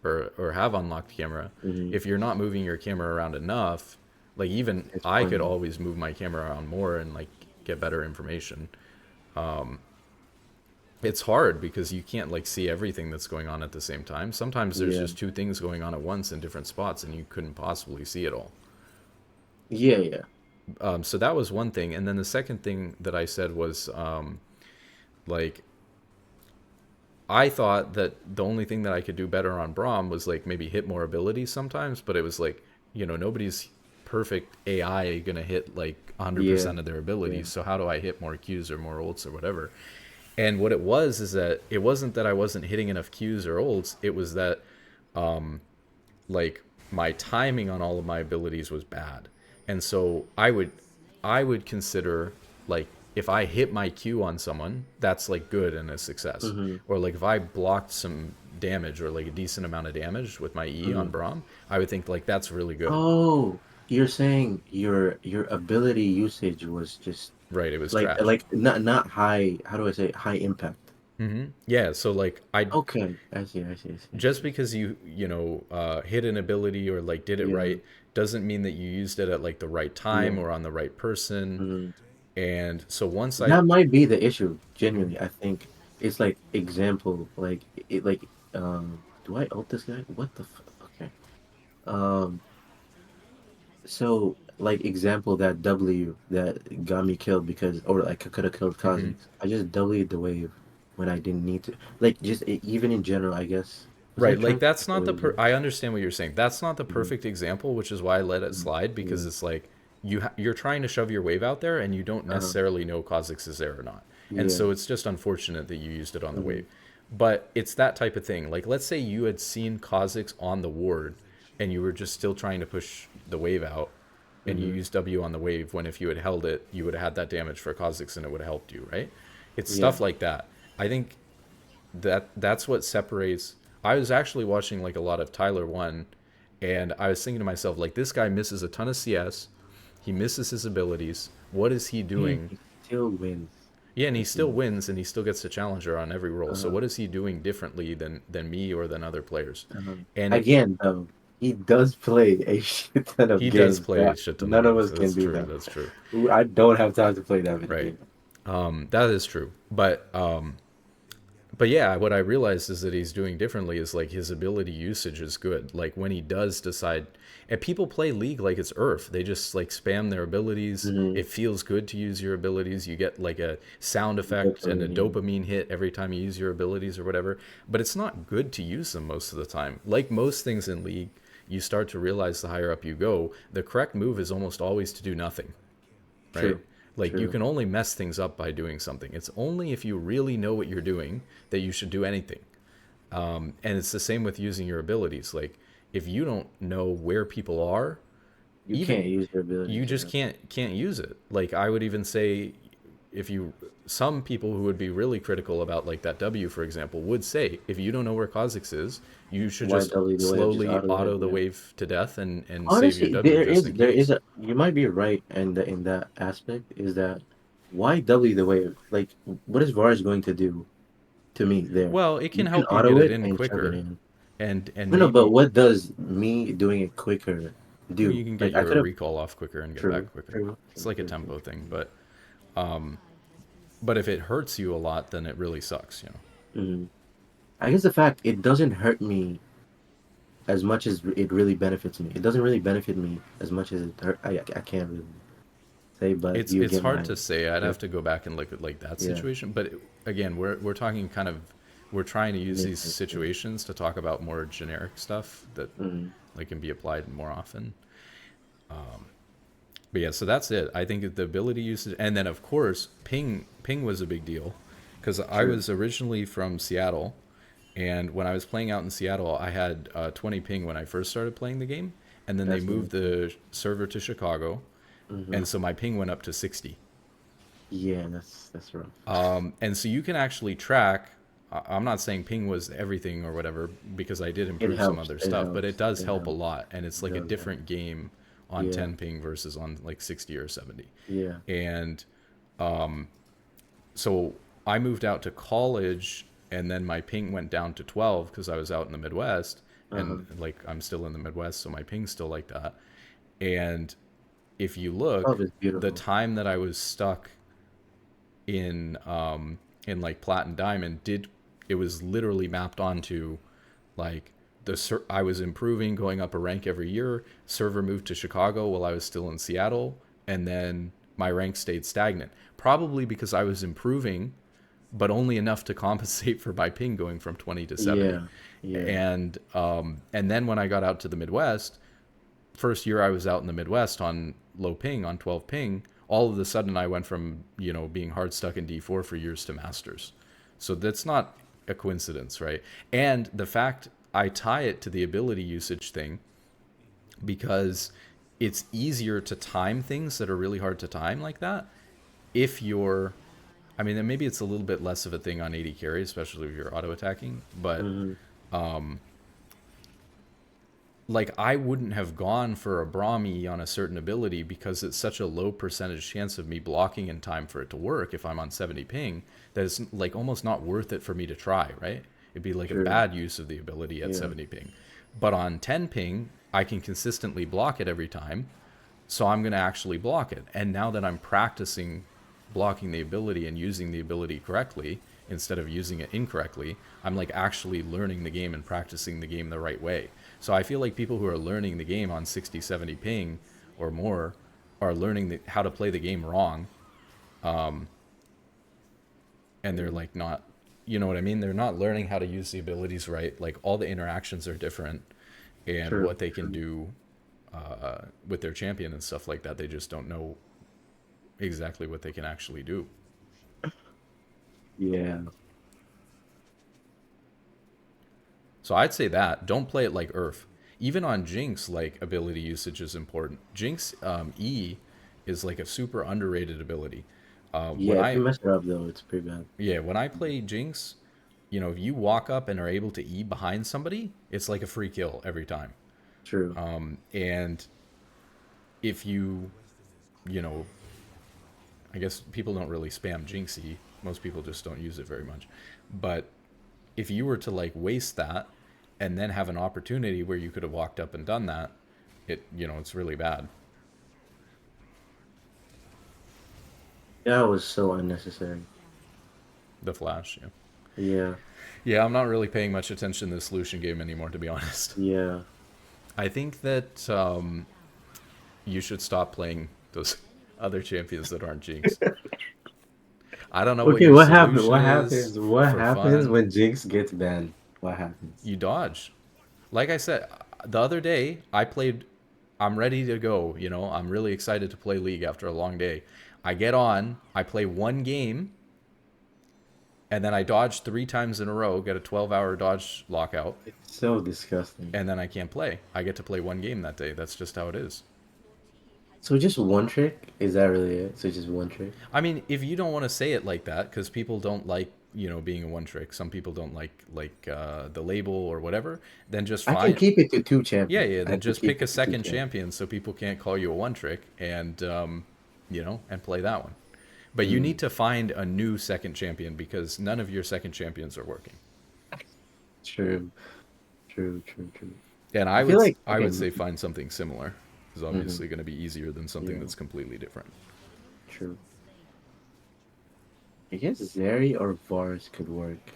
or have unlocked camera, Mm-hmm. if you're not moving your camera around enough, like even It's I could pointless. always move my camera around more and like get better information. It's hard because you can't like see everything that's going on at the same time. Sometimes there's Yeah. just two things going on at once in different spots and you couldn't possibly see it all. Yeah, yeah. So that was one thing, and then the second thing that I said was like I thought that the only thing that I could do better on Braum was like maybe hit more abilities sometimes, but it was like, nobody's perfect AI gonna hit like Yeah. 100% of their Yeah. abilities. So how do I hit more Qs or more ults or whatever? And what it was is that it wasn't that I wasn't hitting enough Qs or ults. It was that like my timing on all of my abilities was bad. And so I would consider like if I hit my Q on someone, that's like good and a success. Mm-hmm. Or like if I blocked some damage or like a decent amount of damage with my E on Mm-hmm. Braum, I would think like that's really good. Oh, you're saying your ability usage was just Right, it was like trash. like not high, how do I say, high impact. Yeah, so like I Okay, I see. just because hit an ability or like did it Yeah, right doesn't mean that you used it at like the right time yeah. or on the right person. Mhm. And so once I That might be the issue. Genuinely, I think it's like example, like it, like Do I ult this guy? What the Okay. Um. So like example that W that got me killed because or like I could have killed Mhm. Kha'Zix. I just W'd the wave when I didn't need to. Like just even in general, I guess. Was I Right, like trying to that's get the not wave there? I understand what you're saying. That's not the Mhm, perfect example, which is why I let it mhm, slide because Yeah. it's like you're trying to shove your wave out there and you don't Uh, necessarily know Kha'Zix is there or not. And yeah. so it's just unfortunate that you used it on the Mhm, wave. But it's that type of thing. Like let's say you had seen Kha'Zix on the ward and you were just still trying to push the wave out and you mhm, used W on the wave when if you had held it, you would have had that damage for Kha'Zix and it would have helped you, right? It's Yeah. stuff like that. I think that's what separates. I was actually watching like a lot of Tyler One, and I was thinking to myself like this guy misses a ton of CS, he misses his abilities. What is he And doing? he still wins. Yeah, and he The still thing. wins, and he still gets the challenger on every roll. So Uh, what is he doing differently than me or than other players? uh, And if Again, though, he does play a shit ton of he does games play a that shit ton of none of games, us can that's do true. that. That's true. I don't have time to play that many Right. games. That is true. But yeah, what I realized is that he's doing differently is like his ability usage is good. Like when he does decide, and people play League like it's Earth. They just like spam their abilities. Mm-hmm. It feels good to use your abilities. You get like a sound effect and a Dopamine. dopamine hit every time you use your abilities or whatever. But it's not good to use them most of the time. Like most things in League, you start to realize the higher up you go, the correct move is almost always to do nothing, right? True. Like you True. can only mess things up by doing something. It's only if you really know what you're doing that you should do anything. And it's the same with using your abilities. Like if you don't know where people are, You even can't use your you abilities. just Yeah. can't use it. Like I would even say if you some people who would be really critical about like that W for example would say if you don't know where Kha'Zix is, you should Why just W the wave? Just slowly auto wave. auto the Yeah. wave to death and save your Honestly, W just in there is case. a you might be right in that aspect is that why W the wave? Like what is Varus going to do to me there? Well, it can You can help you auto get it it in and shove it quicker in. and No, no, but maybe what does me doing it quicker well, do? you can get Like I your could have recall off quicker and get back true, quicker. true, It's true, like a true, true, tempo true. thing, but if it hurts you a lot, then it really sucks, you know. Mhm. I guess the fact it doesn't hurt me as much as it really benefits me. It doesn't really benefit me as much as it hurt. I can't really say, but you It's get hard my to say. I'd have drift. to go back and look at like that Yeah, situation, but again, we're talking kind of we're trying to use makes these sense. Yeah. situations to talk about more generic stuff that Mhm. like can be applied more often. But yeah, so that's it. I think the ability usage, and then of course, ping was a big deal because I True. was originally from Seattle, and when I was playing out in Seattle, I had 20 ping when I first started playing the game, and then they That's moved nice. the server to Chicago, Hmm. and so my ping went up to 60. Yeah, that's rough. And so you can actually track. I'm not saying ping was everything or whatever because I did It improve some helps. other It stuff, but it helps. does It help a helps. lot, and it's It like a does help. different game on Yeah. 10 ping versus on like 60 or 70. Yeah. And so I moved out to college, and then my ping went down to 12 because I was out in the Midwest, and Uh-huh. like I'm still in the Midwest, so my ping's still like that. And if you look, Love is the beautiful. time that I was stuck in like plat and diamond did it was literally mapped onto like I was improving, going up a rank every year. Server moved to Chicago while I was still in Seattle, and then my rank stayed stagnant. Probably because I was improving, but only enough to compensate for my ping going from 20 to 70. Yeah. Yeah. And then when I got out to the Midwest, first year I was out in the Midwest on low ping, on 12 ping, all of a sudden I went from, being hard stuck in D4 for years to masters. So that's not a coincidence, right? And the fact I tie it to the ability usage thing because it's easier to time things that are really hard to time like that if you're I mean, then maybe it's a little bit less of a thing on 80 carry, especially if you're auto attacking. But Hmm. like I wouldn't have gone for a Brahmi on a certain ability because it's such a low percentage chance of me blocking in time for it to work if I'm on 70 ping that it's like almost not worth it for me to try, right? It'd be like a True. bad use of the ability at Yeah. 70 ping. But on 10 ping, I can consistently block it every time, so I'm going to actually block it. And now that I'm practicing blocking the ability and using the ability correctly instead of using it incorrectly, I'm like actually learning the game and practicing the game the right way. So I feel like people who are learning the game on 60, 70 ping or more are learning how to play the game wrong. And they're like not, you know what I mean? They're not learning how to use the abilities right. Like all the interactions are different and True. what they can True. do with their champion and stuff like that. They just don't know exactly what they can actually do. Yeah. So I'd say that don't play it like Earth. Even on Jinx, like ability usage is important. Jinx E is like a super underrated ability. Yeah. When If you I mess it up though, it's pretty bad. when I play Jinx, you know, if you walk up and are able to E behind somebody, it's like a free kill every time. True. And if you, you know, I guess people don't really spam Jinx E. Most people just don't use it very much. But if you were to like waste that and then have an opportunity where you could have walked up and done that, it's really bad. That was so unnecessary. The flash, yeah. Yeah. Yeah, I'm not really paying much attention to this Lucian game anymore, to be honest. Yeah. I think that you should stop playing those other champions that aren't Jinx. I don't know what Okay, your what happened? solution What is happens? What for happens fun. when Jinx gets banned? What happens? You dodge. Like I said, the other day I played. I'm ready to go. You know, I'm really excited to play League after a long day. I get on, I play one game, and then I dodge 3 times in a row, get a 12-hour dodge lockout, It's so disgusting. and then I can't play. I get to play one game that day. That's just how it is. So just one trick? Is that really it? So just one trick? I mean, if you don't want to say it like that, because people don't like being a one trick. Some people don't like the label or whatever. Then just I can find keep it to two yeah, champions. yeah. I Then can just keep pick a it to two second champions. champion so people can't call you a one trick and and play that one. But you Mm, need to find a new second champion because none of your second champions are working. true. True. True. True. And I feel like I okay. would say find something similar. Is Hmm. obviously going to be easier than something Yeah. that's completely different. True. I guess Zeri or Vars could work.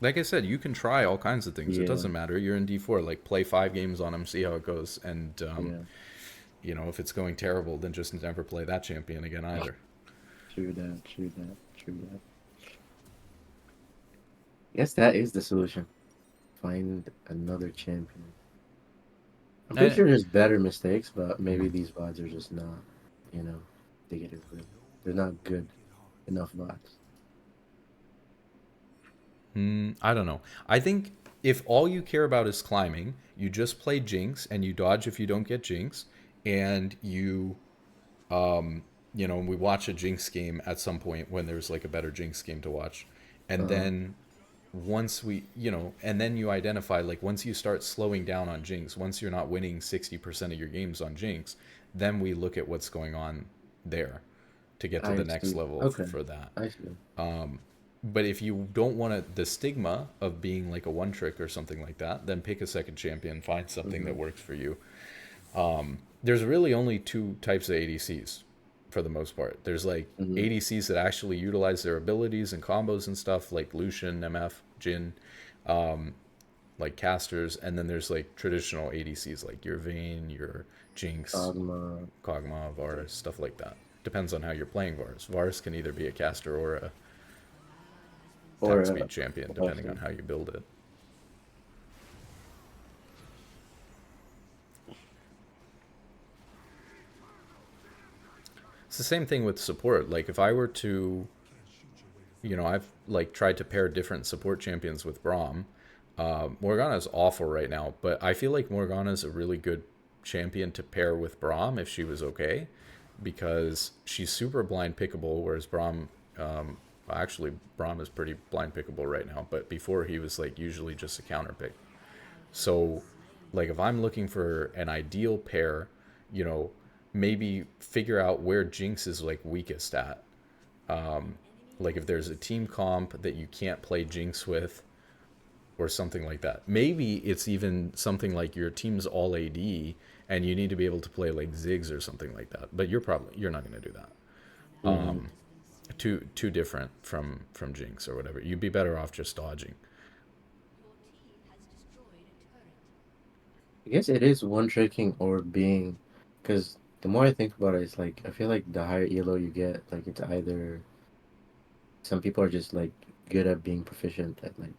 Like I said, you can try all kinds of things. It Yeah. doesn't matter. You're in D4. Like play 5 games on them, see how it goes, and Yeah. if it's going terrible, then just never play that champion again either. True that. True that. True that. Guess that is the solution. Find another champion. I'm pretty And, sure there's better mistakes, but maybe these VODs are just not, you know, they get it good. They're not good enough VODs. I don't know. I think if all you care about is climbing, you just play Jinx and you dodge if you don't get Jinx, and we watch a Jinx game at some point when there's like a better Jinx game to watch, and Uh, then once and then you identify like once you start slowing down on Jinx, once you're not winning 60% of your games on Jinx, then we look at what's going on there to get to I the next see. level Okay, for that. I see. But if you don't want the stigma of being like a one trick or something like that, then pick a second champion, find something Mm-hmm. that works for you. There's really only two types of ADCs for the most part. There's like Mm-hmm. ADCs that actually utilize their abilities and combos and stuff, like Lucian, MF, Jin, like casters, and then there's like traditional ADCs like your Vayne, your Jinx, Dogma Kog'Maw, Varus, stuff like that. Depends on how you're playing Varus. Varus can either be a caster or a or attack speed champion, depending on Buffy. how you build it. It's the same thing with support. Like if I were to, I've like tried to pair different support champions with Braum. Morgana's awful right now, but I feel like Morgana's a really good champion to pair with Braum if she was okay, because she's super blind pickable, whereas actually Braum is pretty blind pickable right now, but before he was like usually just a counter pick. So, like, if I'm looking for an ideal pair, you know, maybe figure out where Jinx is like weakest at. Like, if there's a team comp that you can't play Jinx with, or something like that. Maybe it's even something like your team's all AD, and you need to be able to play like Ziggs or something like that. But you're not going to do that. Mm-hmm. Too different from Jinx or whatever. You'd be better off just dodging. I guess it is one tricking or being, because the more I think about it, it's like I feel like the higher elo you get, like it's either some people are just like good at being proficient at like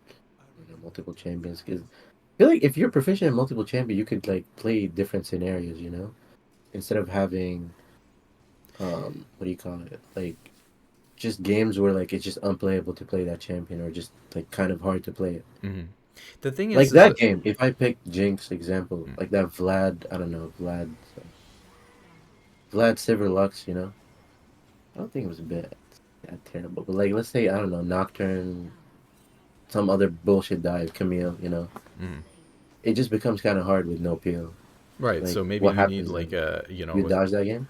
multiple champions. Because I feel like if you're proficient in multiple champion, you could like play different scenarios, instead of having what do you call it, like just games where like it's just unplayable to play that champion or just like kind of hard to play it. Hmm. The thing Like is that that game, if I pick Jinx example, like that Vlad, I don't know, Vlad Silverlux, I don't think it was a bit that terrible. But like let's say, I don't know, Nocturne, some other bullshit dive, Camille, it just becomes kind of hard with no peel. right. Like So maybe what you need happens like then? a You dodge that game?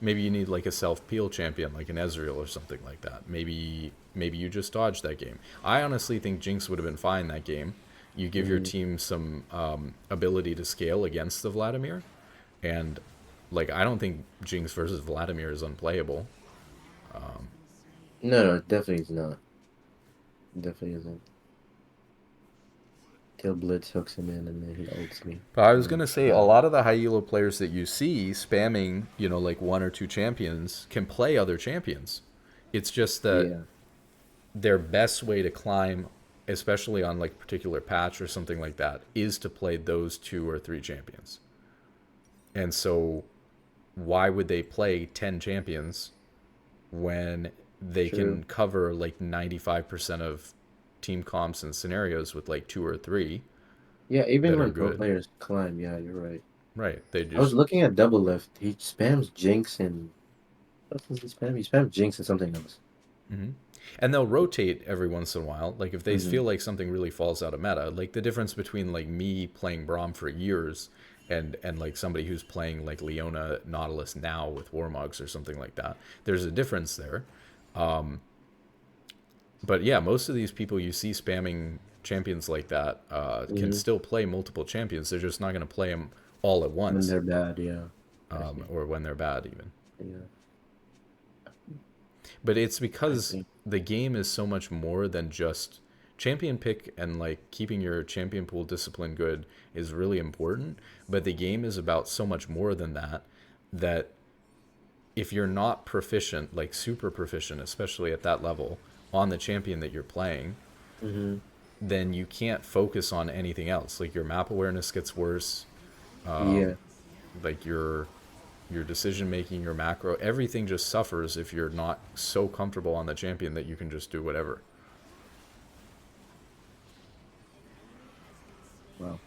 maybe you need like a self peel champion like an Ezreal or something like that. Maybe you just dodge that game. I honestly think Jinx would have been fine that game. You give your Hmm. team some ability to scale against the Vladimir, and like I don't think Jinx versus Vladimir is unplayable. No, no, definitely is not. Definitely isn't. Till Blitz hooks him in and then he ults me. But I was And gonna say a lot of the high elo players that you see spamming, like one or two champions can play other champions. It's just that yeah, their best way to climb, especially on like a particular patch or something like that, is to play those two or three champions. And so why would they play 10 champions when they true. can cover like 95% of team comps and scenarios with like two or three Yeah, even that are when pro good? players climb, yeah, you're right. Right. They I was just looking at double lift. He spams Jinx and what does he spam? He spams Jinx and something else. and they'll rotate every once in a while. Like if they Hmm. feel like something really falls out of meta, like the difference between like me playing Braum for years and like somebody who's playing like Leona Nautilus now with Warmogs or something like that. There's a difference there. But yeah, most of these people you see spamming champions like that can Hmm. still play multiple champions. They're just not going to play them all at When once, they're bad, yeah. I see. or when they're bad even. Yeah, But it's I because see. the game is so much more than just champion pick, and like keeping your champion pool discipline good is really important. But the game is about so much more than that. That if you're not proficient, like super proficient, especially at that level, on the champion that you're playing, Hmm. then you can't focus on anything else. Like your map awareness gets worse. Yeah, Like your decision making, your macro, everything just suffers if you're not so comfortable on the champion that you can just do whatever. well,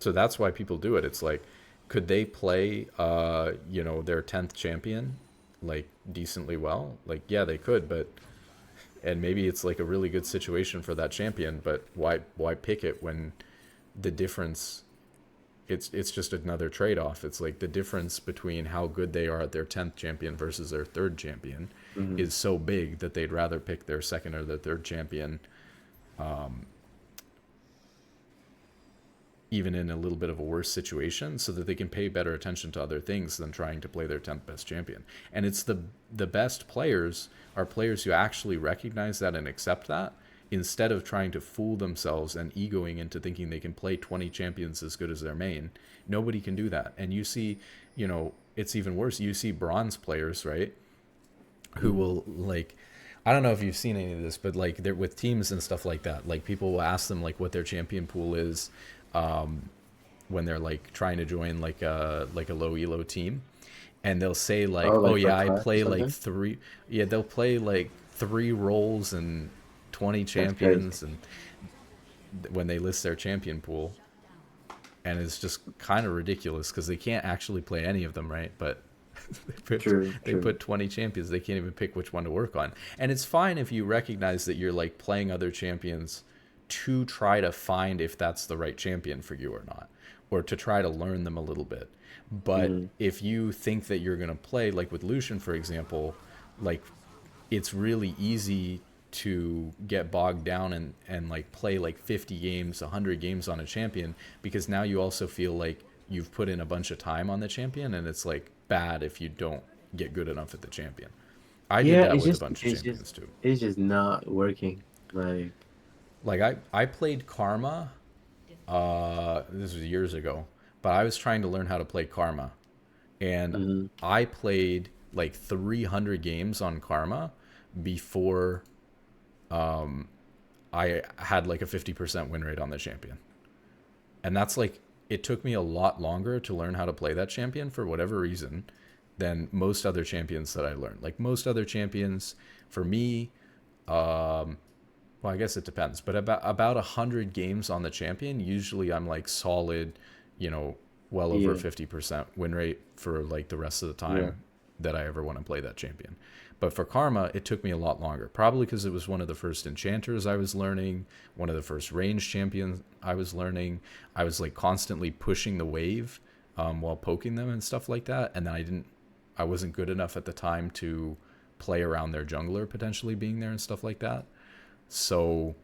So that's why people do it. It's like, could they play, their 10th champion like decently well? Like, yeah, they could, but and maybe it's like a really good situation for that champion. But why pick it when the difference? It's just another trade off. It's like the difference between how good they are at their 10th champion versus their third champion hmm, is so big that they'd rather pick their second or their third champion, even in a little bit of a worse situation, so that they can pay better attention to other things than trying to play their 10th best champion. And it's the best players are players who actually recognize that and accept that, instead of trying to fool themselves and egoing into thinking they can play 20 champions as good as their main. Nobody can do that. And you see, it's even worse. You see bronze players, right, who hmm. will like, I don't know if you've seen any of this, but like they're with teams and stuff like that. Like people will ask them like what their champion pool is, when they're like trying to join like a low elo team, and they'll say Oh, like, oh like for yeah, I class or play like something? three. Yeah, they'll play like three roles and 20 That's crazy. champions, and when they list their champion pool, and it's just kind of ridiculous because they can't actually play any of them, right? But they put True, they true. put 20 champions. They can't even pick which one to work on. And it's fine if you recognize that you're like playing other champions to try to find if that's the right champion for you or not, or to try to learn them a little bit. But Mm-hmm. if you think that you're going to play, like with Lucian, for example, like it's really easy to get bogged down and like play like 50 games, 100 games on a champion, because now you also feel like you've put in a bunch of time on the champion, and it's like bad if you don't get good enough at the champion. I did Yeah, that with a bunch of champions too. it's just not working. Like, Like I played Karma, this was years ago, but I was trying to learn how to play Karma, and mm-hmm. I played like 300 games on Karma before I had like a 50% win rate on the champion. And that's like, it took me a lot longer to learn how to play that champion for whatever reason than most other champions that I learned. Like most other champions, for me, well, I guess it depends, but about 100 games on the champion, usually I'm like solid, you know, well over Yeah, 50% win rate for like the rest of the yeah, time that I ever want to play that champion. But for Karma, it took me a lot longer, probably because it was one of the first enchanters I was learning, one of the first range champions I was learning. I was like constantly pushing the wave while poking them and stuff like that, and then I wasn't good enough at the time to play around their jungler potentially being there and stuff like that. So,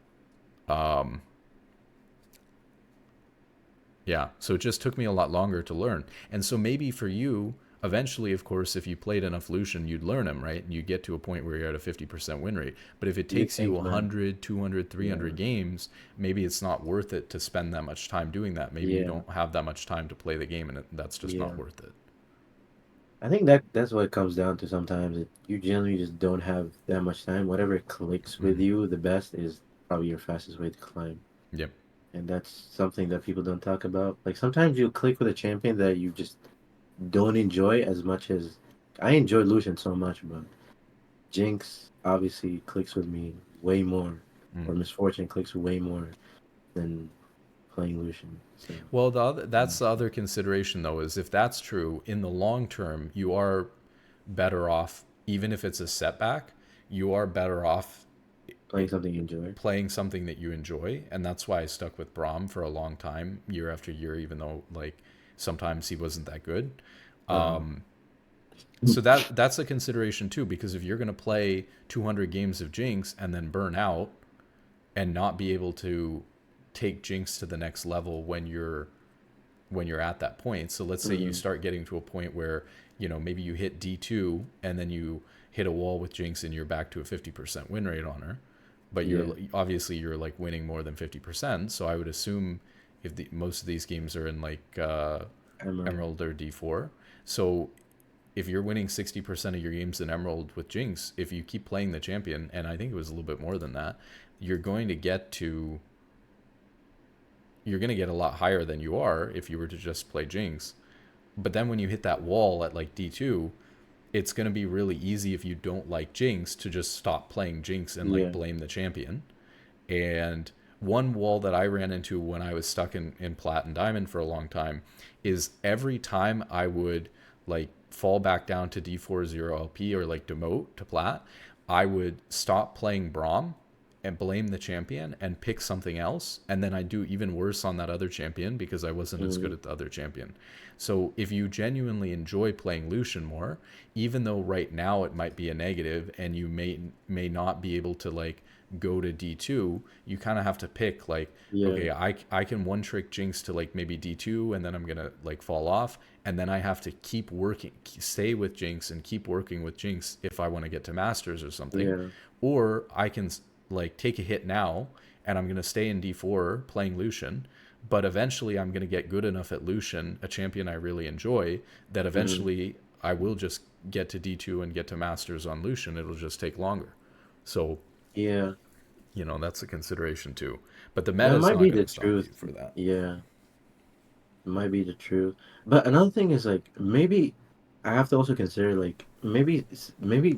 yeah, so it just took me a lot longer to learn. And so maybe for you, eventually, of course, if you played enough Lucian, you'd learn him, right? And you get to a point where you're at a 50% win rate. But if it you takes you think, man? 100, 200, Yeah, 300 games, maybe it's not worth it to spend that much time doing that. Maybe you yeah, don't have that much time to play the game, and that's just not yeah. worth it. I think that's what it comes down to sometimes. You generally just don't have that much time. Whatever clicks with Mm-hmm. you the best is probably your fastest way to climb. Yep. And that's something that people don't talk about. Like sometimes you click with a champion that you just don't enjoy as much as I enjoy Lucian so much, but Jinx obviously clicks with me way more, Mm. or Misfortune clicks way more than playing Lucian. So Well, that's mm, the other consideration, though, is if that's true, in the long term, you are better off, even if it's a setback, you are better off playing something you enjoy. playing something that you enjoy. And that's why I stuck with Braum for a long time, year after year, even though like sometimes he wasn't that good. Uh, So that's a consideration too, because if you're going to play 200 games of Jinx and then burn out and not be able to take Jinx to the next level when you're at that point. So let's say you mm, start getting to a point where, you know, maybe you hit D2 and then you hit a wall with Jinx and you're back to a 50% win rate on her. But yeah, you're like winning more than 50%. So I would assume if most of these games are in like Emerald. Emerald or D4. So if you're winning 60% of your games in Emerald with Jinx, if you keep playing the champion, and I think it was a little bit more than that, you're going to get to you're going to get a lot higher than you are if you were to just play Jinx. But then when you hit that wall at like D2, it's going to be really easy if you don't like Jinx to just stop playing Jinx and like Yeah. blame the champion. And one wall that I ran into when I was stuck in Plat and Diamond for a long time is every time I would like fall back down to D4 0 LP or like demote to Plat, I would stop playing Braum and blame the champion and pick something else. And then I do even worse on that other champion because I wasn't as good Mm, at the other champion. So if you genuinely enjoy playing Lucian more, even though right now it might be a negative and you may not be able to like go to D2, you kind of have to pick like, yeah. okay, I can one trick Jinx to like maybe D2 and then I'm going to like fall off. And then I have to keep working, stay with Jinx and keep working with Jinx if I want to get to Masters or something. Yeah. Or I can like take a hit now and I'm going to stay in D4 playing Lucian. But eventually I'm going to get good enough at Lucian, a champion I really enjoy, that Mm, eventually I will just get to D2 and get to Masters on Lucian. It'll just take longer. So, yeah. you know, that's a consideration too. But the That meta is might not be going the to stop truth. you for that. Yeah. It might be the truth. But another thing is like maybe I have to also consider like maybe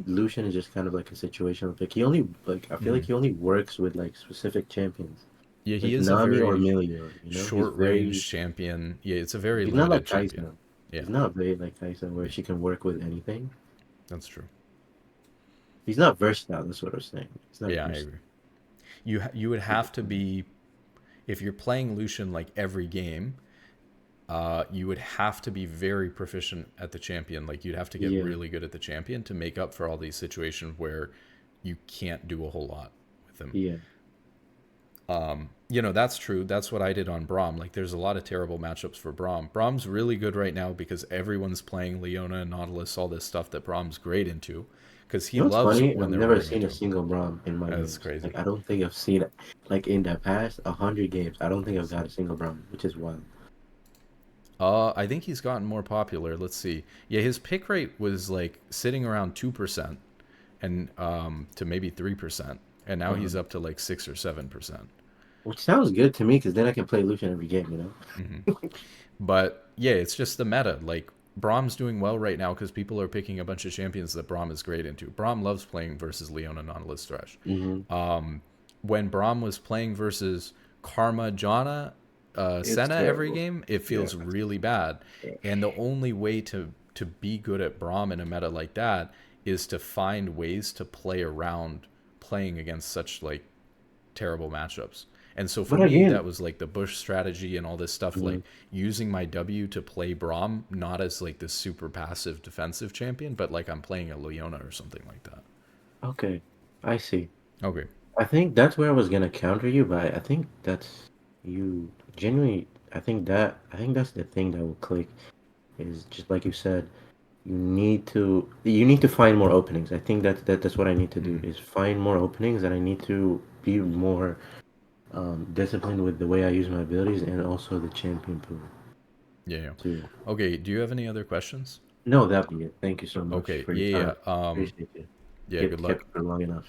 Lucian is just kind of like a situational pick. He only like I feel like Mm. he only works with like specific champions. Yeah, he Like is a Nami or very Meteor, you know? short range champion. Yeah, it's a very He's not limited like champion. Kaisa. Yeah, He's not very like Kaisa where she can work with anything. that's true. He's not versatile, that's what I'm saying. He's not Yeah, I versatile. agree. You would have to be if you're playing Lucian like every game, you would have to be very proficient at the champion. Like you'd have to get Yeah, really good at the champion to make up for all these situations where you can't do a whole lot with him. yeah. You know, that's true. That's what I did on Braum. Like there's a lot of terrible matchups for Braum. Braum's really good right now because everyone's playing Leona and Nautilus, all this stuff that Braum's great into. Because he You know what's loves funny? when I've they're never running seen a into him. single Braum in my That's games. crazy. Like I don't think I've seen it. Like in the past 100 games, I don't think I've got a single Braum, which is wild. I think he's gotten more popular. Let's see. Yeah, his pick rate was like sitting around 2% and to maybe 3%, and now he's Uh, up to like 6 or 7%. which sounds good to me because then I can play Lucian every game. You know? But yeah, it's just the meta. Like Braum's doing well right now because people are picking a bunch of champions that Braum is great into. Braum loves playing versus Leona Nautilus Thresh. Hmm. When Braum was playing versus Karma Jana It's Senna every terrible. game, it Yeah. feels really bad. And the only way to be good at Braum in a meta like that is to find ways to play around playing against such like terrible matchups. And so for But me, again, that was like the Bush strategy and all this stuff, like mhm. using my W to play Braum, not as like this super passive defensive champion, but like I'm playing a Leona or something like that. Okay, I see. Okay. I think that's where I was gonna counter you, but I think that's you genuinely. I think that's the thing that will click is just like you said. You need to find more openings. I think that's what I need to do Mm. is find more openings, and I need to be more disciplined with the way I use my abilities and also the champion pool Yeah, yeah. too. Okay. Do you have any other questions? No, that'd be it. Thank you so much Okay. for your Yeah, time. yeah. Appreciate you. Yeah. Good Kept luck. it for long enough.